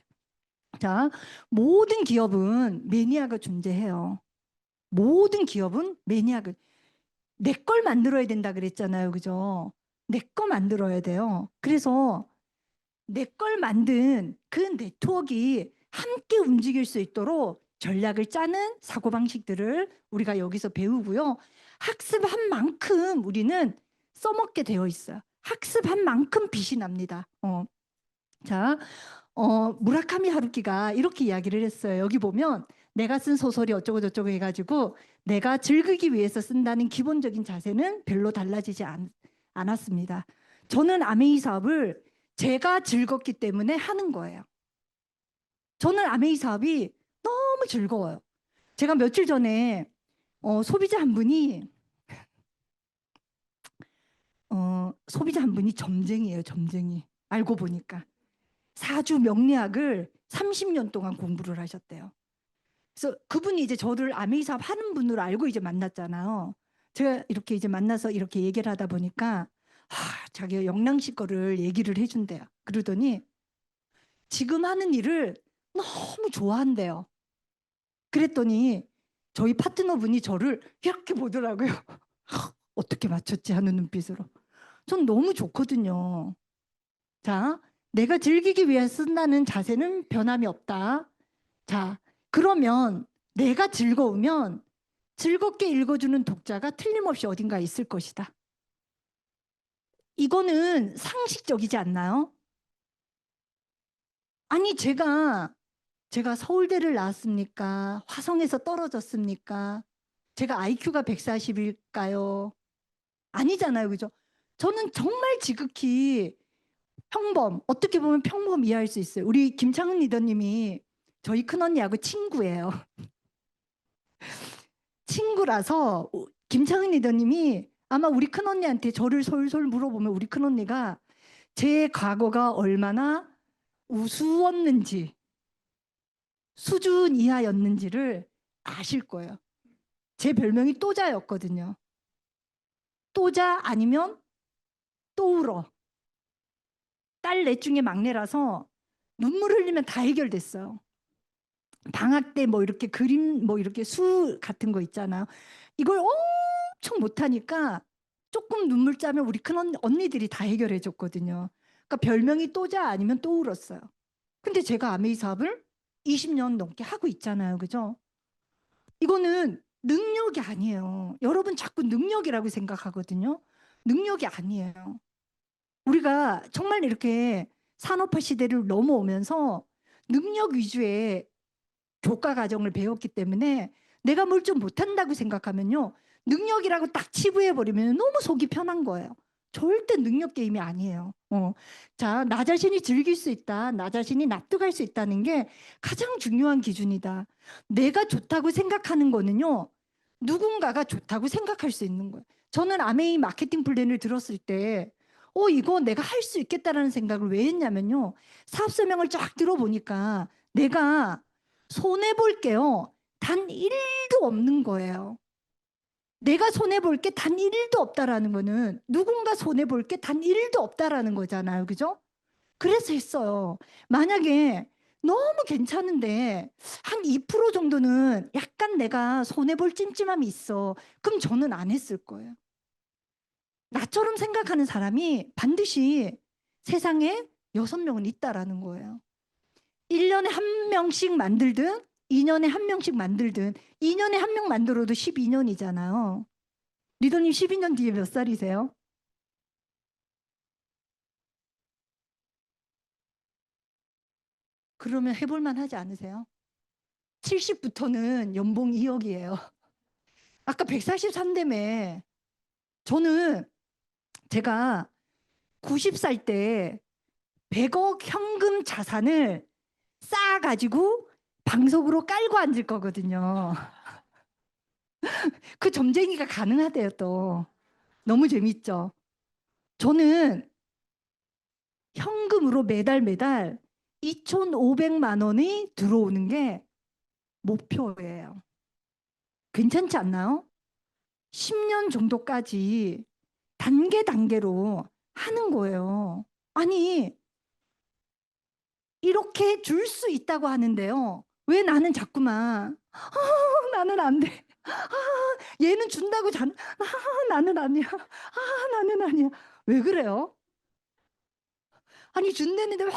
Speaker 1: 자, 모든 기업은 매니아가 존재해요. 모든 기업은 매니아가 내 걸 만들어야 된다 그랬잖아요. 그죠? 내 거 만들어야 돼요. 그래서 내 걸 만든 그 네트워크가 함께 움직일 수 있도록 전략을 짜는 사고방식들을 우리가 여기서 배우고요. 학습한 만큼 우리는 써먹게 되어 있어요. 학습한 만큼 빚이 납니다. 자, 무라카미 하루키가 이렇게 이야기를 했어요. 여기 보면 내가 쓴 소설이 어쩌고 저쩌고 해가지고 내가 즐기기 위해서 쓴다는 기본적인 자세는 별로 달라지지 않았습니다. 저는 아메이 사업을 제가 즐겁기 때문에 하는 거예요. 저는 아메이 사업이 너무 즐거워요. 제가 며칠 전에 소비자 한 분이 소비자 한 분이 점쟁이에요. 점쟁이. 알고 보니까 사주 명리학을 30년 동안 공부를 하셨대요. 그래서 그분이 이제 저를 아메이 사업 하는 분으로 알고 이제 만났잖아요. 제가 이렇게 이제 만나서 이렇게 얘기를 하다 보니까 자기가 영랑씨 거를 얘기를 해준대요. 그러더니 지금 하는 일을 너무 좋아한대요. 그랬더니 저희 파트너분이 저를 이렇게 보더라고요. 어떻게 맞췄지 하는 눈빛으로. 전 너무 좋거든요. 자, 내가 즐기기 위해 쓴다는 자세는 변함이 없다. 자, 그러면 내가 즐거우면 즐겁게 읽어주는 독자가 틀림없이 어딘가 있을 것이다. 이거는 상식적이지 않나요? 아니, 제가 서울대를 나왔습니까? 화성에서 떨어졌습니까? 제가 IQ가 140일까요? 아니잖아요. 그죠? 저는 정말 지극히 어떻게 보면 평범 이해할 수 있어요. 우리 김창은 리더님이 저희 큰언니하고 친구예요. 친구라서 김창은 리더님이 아마 우리 큰언니한테 저를 솔솔 물어보면 우리 큰언니가 제 과거가 얼마나 우스웠는지 수준 이하였는지를 아실 거예요. 제 별명이 또자였거든요. 또자 아니면 또 울어. 딸 넷 중에 막내라서 눈물 흘리면 다 해결됐어요. 방학 때 뭐 이렇게 그림 뭐 이렇게 수 같은 거 있잖아요. 이걸 엄청 못하니까 조금 눈물 짜면 우리 큰 언니들이 다 해결해 줬거든요. 그러니까 별명이 또자 아니면 또 울었어요. 근데 제가 아메이 사업을 20년 넘게 하고 있잖아요. 그죠? 이거는 능력이 아니에요. 여러분 자꾸 능력이라고 생각하거든요. 능력이 아니에요. 우리가 정말 이렇게 산업화 시대를 넘어오면서 능력 위주의 교과 과정을 배웠기 때문에 내가 뭘 좀 못한다고 생각하면요. 능력이라고 딱 치부해버리면 너무 속이 편한 거예요. 절대 능력 게임이 아니에요. 자, 나 자신이 즐길 수 있다. 나 자신이 납득할 수 있다는 게 가장 중요한 기준이다. 내가 좋다고 생각하는 거는요. 누군가가 좋다고 생각할 수 있는 거예요. 저는 아메이 마케팅 플랜을 들었을 때 이거 내가 할 수 있겠다라는 생각을 왜 했냐면요. 사업 설명을 쫙 들어보니까 내가 손해볼 게요. 단 1도 없는 거예요. 내가 손해볼 게 단 1도 없다라는 거는 누군가 손해볼 게 단 1도 없다라는 거잖아요. 그죠? 그래서 했어요. 만약에 너무 괜찮은데 한 2% 정도는 약간 내가 손해볼 찜찜함이 있어. 그럼 저는 안 했을 거예요. 나처럼 생각하는 사람이 반드시 세상에 6명은 있다라는 거예요. 1년에 한 명씩 만들든 2년에 한 명씩 만들든 2년에 한 명 만들어도 12년이잖아요. 리더님 12년 뒤에 몇 살이세요? 그러면 해볼만 하지 않으세요? 70부터는 연봉 2억이에요. 아까 143대매 저는 제가 90살 때 100억 현금 자산을 쌓아가지고 방석으로 깔고 앉을 거거든요. 그 점쟁이가 가능하대요 또. 너무 재밌죠. 저는 현금으로 매달 매달 2,500만 원이 들어오는 게 목표예요. 괜찮지 않나요? 10년 정도까지 단계 단계로 하는 거예요. 아니, 이렇게 줄 수 있다고 하는데요. 왜 나는 자꾸만 나는 안 돼. 얘는 준다고 나는 아니야. 나는 아니야. 왜 그래요? 아니 준다는데 왜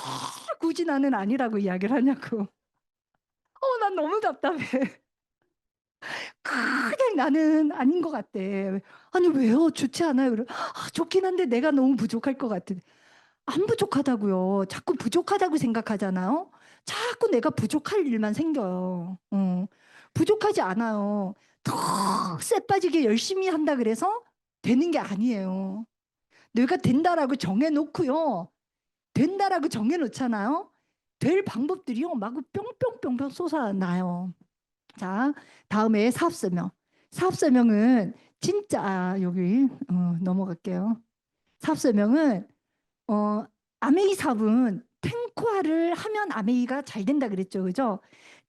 Speaker 1: 굳이 나는 아니라고 이야기를 하냐고. 난 너무 답답해. 그냥 나는 아닌 것 같대. 아니 왜요? 좋지 않아요? 그래. 좋긴 한데 내가 너무 부족할 것 같은. 안 부족하다고요. 자꾸 부족하다고 생각하잖아요. 자꾸 내가 부족할 일만 생겨요. 부족하지 않아요. 더 쎄빠지게 열심히 한다 그래서 되는 게 아니에요. 내가 된다라고 정해놓고요. 된다라고 정해놓잖아요. 될 방법들이요. 마구 뿅뿅뿅뿅 솟아나요. 자, 다음에 사업설명. 사업설명은 진짜 여기 넘어갈게요. 사업설명은 아메이 사업은 탱코화를 하면 아메이가 잘 된다 그랬죠. 그죠?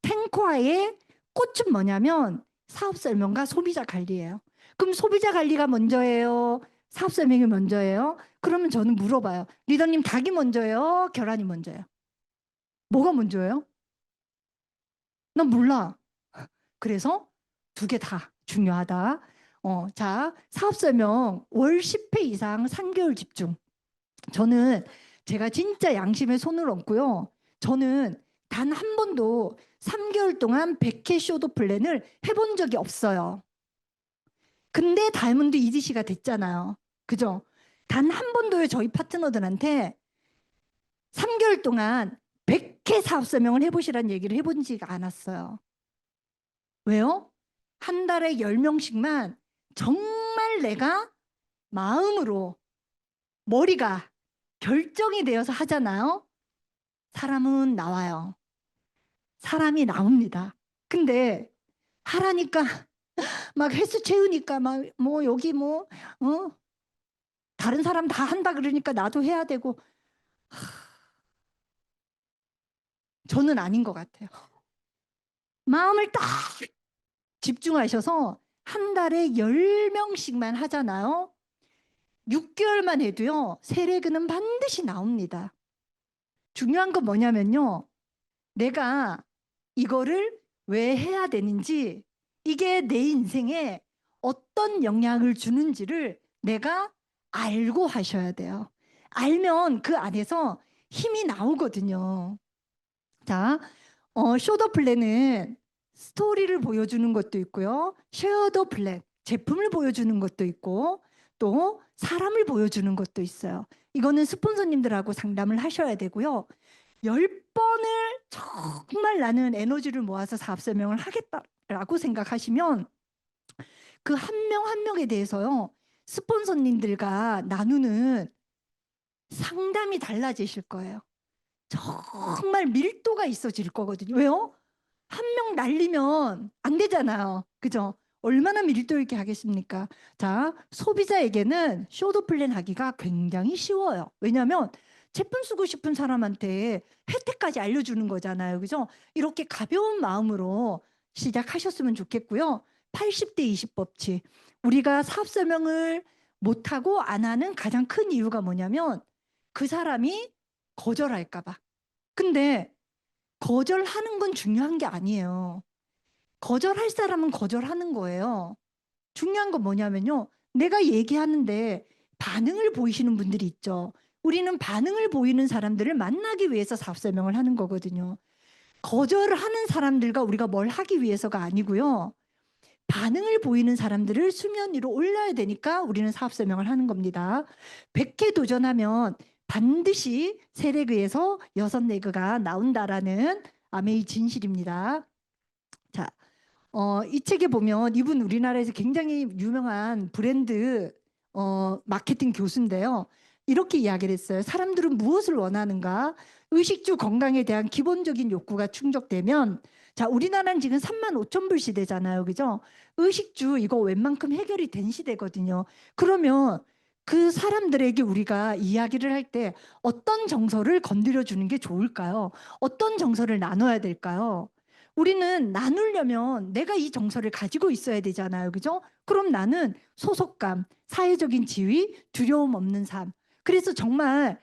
Speaker 1: 탱코화의 꽃은 뭐냐면 사업 설명과 소비자 관리예요. 그럼 소비자 관리가 먼저예요? 사업 설명이 먼저예요? 그러면 저는 물어봐요. 리더님 닭이 먼저예요? 계란이 먼저예요? 뭐가 먼저예요? 난 몰라. 그래서 두 개 다 중요하다. 자, 사업 설명 월 10회 이상 3개월 집중. 저는 제가 진짜 양심에 손을 얹고요. 저는 단 한 번도 3개월 동안 100회 쇼도 플랜을 해본 적이 없어요. 근데 다이아몬드 EDC가 됐잖아요. 그죠? 단 한 번도 저희 파트너들한테 3개월 동안 100회 사업 설명을 해보시라는 얘기를 해본 지가 않았어요. 왜요? 한 달에 10명씩만 정말 내가 마음으로 머리가 결정이 되어서 하잖아요. 사람은 나와요. 사람이 나옵니다. 근데 하라니까 막 횟수 채우니까 막 뭐 여기 뭐 다른 사람 다 한다 그러니까 나도 해야 되고 저는 아닌 것 같아요. 마음을 딱 집중하셔서 한 달에 10명씩만 하잖아요. 6개월만 해도요. 세례금은 반드시 나옵니다. 중요한 건 뭐냐면요. 내가 이거를 왜 해야 되는지 이게 내 인생에 어떤 영향을 주는지를 내가 알고 하셔야 돼요. 알면 그 안에서 힘이 나오거든요. 자, 쇼더 플랜은 스토리를 보여주는 것도 있고요. 쉐어더 플랜, 제품을 보여주는 것도 있고 또 사람을 보여주는 것도 있어요. 이거는 스폰서님들하고 상담을 하셔야 되고요. 10번을 정말 나는 에너지를 모아서 사업 설명을 하겠다라고 생각하시면 그 한 명 한 명에 대해서요. 스폰서님들과 나누는 상담이 달라지실 거예요. 정말 밀도가 있어질 거거든요. 왜요? 한 명 날리면 안 되잖아요. 그죠? 얼마나 밀도 있게 하겠습니까? 자, 소비자에게는 쇼도 플랜 하기가 굉장히 쉬워요. 왜냐하면 제품 쓰고 싶은 사람한테 혜택까지 알려주는 거잖아요. 그죠? 이렇게 가벼운 마음으로 시작하셨으면 좋겠고요. 80대 20 법칙. 우리가 사업 설명을 못하고 안 하는 가장 큰 이유가 뭐냐면 그 사람이 거절할까 봐. 근데 거절하는 건 중요한 게 아니에요. 거절할 사람은 거절하는 거예요. 중요한 건 뭐냐면요. 내가 얘기하는데 반응을 보이시는 분들이 있죠. 우리는 반응을 보이는 사람들을 만나기 위해서 사업 설명을 하는 거거든요. 거절하는 사람들과 우리가 뭘 하기 위해서가 아니고요. 반응을 보이는 사람들을 수면 위로 올려야 되니까 우리는 사업 설명을 하는 겁니다. 100회 도전하면 반드시 세레그에서 6레그가 나온다라는 아메이 진실입니다. 자, 이 책에 보면 이분 우리나라에서 굉장히 유명한 브랜드 마케팅 교수인데요. 이렇게 이야기를 했어요. 사람들은 무엇을 원하는가? 의식주 건강에 대한 기본적인 욕구가 충족되면 자, 우리나라는 지금 3만 5천 불 시대잖아요. 그죠? 의식주 이거 웬만큼 해결이 된 시대거든요. 그러면 그 사람들에게 우리가 이야기를 할 때 어떤 정서를 건드려 주는 게 좋을까요? 어떤 정서를 나눠야 될까요? 우리는 나누려면 내가 이 정서를 가지고 있어야 되잖아요. 그죠? 그럼 나는 소속감, 사회적인 지위, 두려움 없는 삶. 그래서 정말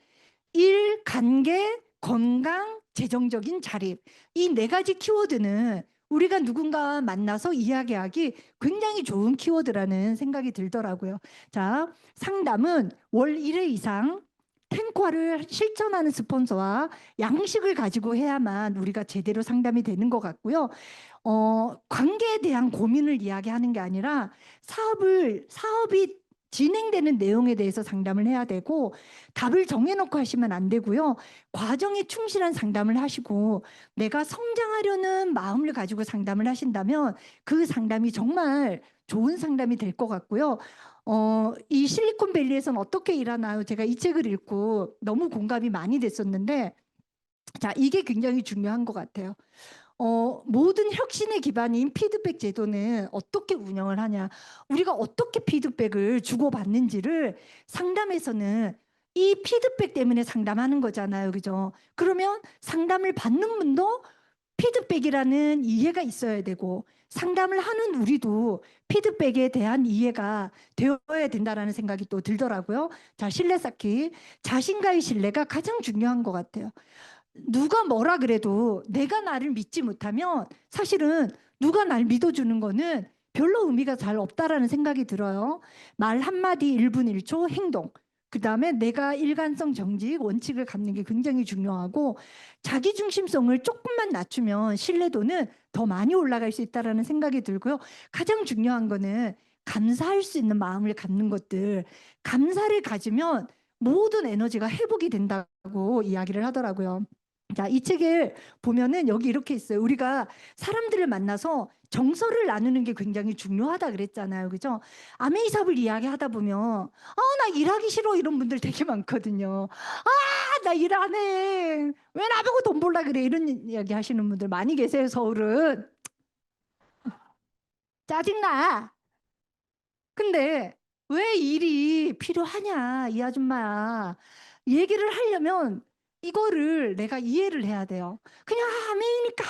Speaker 1: 일, 관계, 건강, 재정적인 자립. 이 네 가지 키워드는 우리가 누군가와 만나서 이야기하기 굉장히 좋은 키워드라는 생각이 들더라고요. 자, 상담은 월 1회 이상 탱과를 실천하는 스폰서와 양식을 가지고 해야만 우리가 제대로 상담이 되는 것 같고요. 관계에 대한 고민을 이야기하는 게 아니라 사업이 진행되는 내용에 대해서 상담을 해야 되고 답을 정해놓고 하시면 안 되고요. 과정에 충실한 상담을 하시고 내가 성장하려는 마음을 가지고 상담을 하신다면 그 상담이 정말 좋은 상담이 될 것 같고요. 이 실리콘밸리에서는 어떻게 일하나요? 제가 이 책을 읽고 너무 공감이 많이 됐었는데 자, 이게 굉장히 중요한 것 같아요. 모든 혁신의 기반인 피드백 제도는 어떻게 운영을 하냐, 우리가 어떻게 피드백을 주고받는지를 상담에서는 이 피드백 때문에 상담하는 거잖아요. 그죠? 그러면 상담을 받는 분도 피드백이라는 이해가 있어야 되고 상담을 하는 우리도 피드백에 대한 이해가 되어야 된다라는 생각이 또 들더라고요. 자, 신뢰 쌓기. 자신과의 신뢰가 가장 중요한 것 같아요. 누가 뭐라 그래도 내가 나를 믿지 못하면 사실은 누가 날 믿어주는 거는 별로 의미가 잘 없다라는 생각이 들어요. 말 한마디 1분 1초 행동. 그다음에 내가 일관성 정직 원칙을 갖는 게 굉장히 중요하고 자기중심성을 조금만 낮추면 신뢰도는 더 많이 올라갈 수 있다라는 생각이 들고요. 가장 중요한 거는 감사할 수 있는 마음을 갖는 것들. 감사를 가지면 모든 에너지가 회복이 된다고 이야기를 하더라고요. 자, 이 책을 보면은 여기 이렇게 있어요. 우리가 사람들을 만나서 정서를 나누는 게 굉장히 중요하다 그랬잖아요. 그죠? 아메이삽을 이야기하다 보면 나 일하기 싫어 이런 분들 되게 많거든요. 나 일 안 해. 왜 나보고 돈 벌라 그래? 이런 이야기 하시는 분들 많이 계세요. 서울은. 짜증나. 근데 왜 일이 필요하냐, 이 아줌마야. 얘기를 하려면 이거를 내가 이해를 해야 돼요. 그냥 아메이니까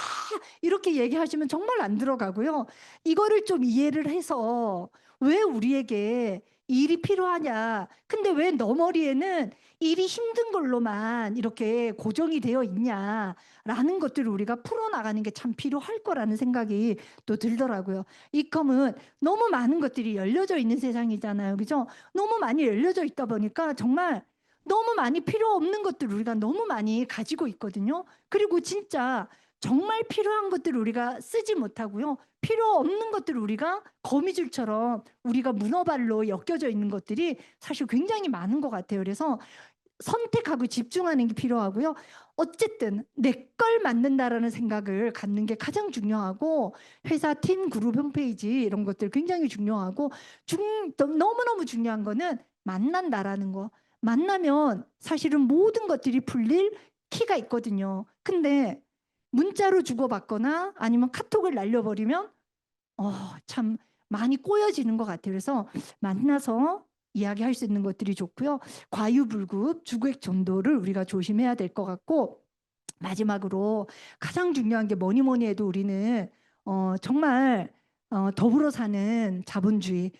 Speaker 1: 이렇게 얘기하시면 정말 안 들어가고요. 이거를 좀 이해를 해서 왜 우리에게 일이 필요하냐. 근데 왜 너 머리에는 일이 힘든 걸로만 이렇게 고정이 되어 있냐라는 것들을 우리가 풀어나가는 게 참 필요할 거라는 생각이 또 들더라고요. 이컴은 너무 많은 것들이 열려져 있는 세상이잖아요. 그죠? 너무 많이 열려져 있다 보니까 정말 너무 많이 필요 없는 것들을 우리가 너무 많이 가지고 있거든요. 그리고 진짜 정말 필요한 것들을 우리가 쓰지 못하고요. 필요 없는 것들을 우리가 거미줄처럼 우리가 문어발로 엮여져 있는 것들이 사실 굉장히 많은 것 같아요. 그래서 선택하고 집중하는 게 필요하고요. 어쨌든 내 걸 만든다라는 생각을 갖는 게 가장 중요하고 회사 팀 그룹 홈페이지 이런 것들 굉장히 중요하고 너무너무 중요한 거는 만난다라는 거. 만나면 사실은 모든 것들이 풀릴 키가 있거든요. 근데 문자로 주고받거나 아니면 카톡을 날려버리면 참 많이 꼬여지는 것 같아요. 그래서 만나서 이야기할 수 있는 것들이 좋고요. 과유불급, 주객 전도를 우리가 조심해야 될 것 같고 마지막으로 가장 중요한 게 뭐니 뭐니 해도 우리는 정말 더불어 사는 자본주의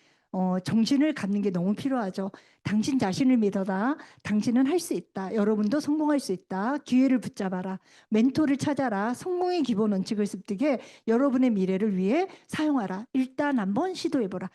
Speaker 1: 정신을 갖는 게 너무 필요하죠. 당신 자신을 믿어라. 당신은 할 수 있다. 여러분도 성공할 수 있다. 기회를 붙잡아라. 멘토를 찾아라. 성공의 기본 원칙을 습득해 여러분의 미래를 위해 사용하라. 일단 한번 시도해보라.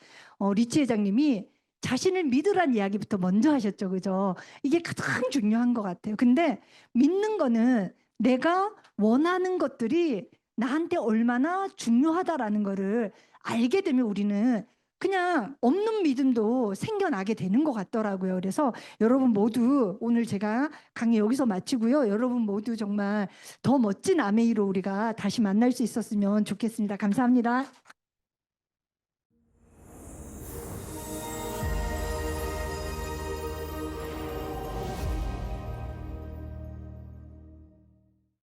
Speaker 1: 리치 회장님이 자신을 믿으란 이야기부터 먼저 하셨죠. 그죠? 이게 가장 중요한 것 같아요. 근데 믿는 거는 내가 원하는 것들이 나한테 얼마나 중요하다라는 거를 알게 되면 우리는 그냥 없는 믿음도 생겨나게 되는 것 같더라고요. 그래서 여러분 모두 오늘 제가 강의 여기서 마치고요. 여러분 모두 정말 더 멋진 아메이로 우리가 다시 만날 수 있었으면 좋겠습니다. 감사합니다.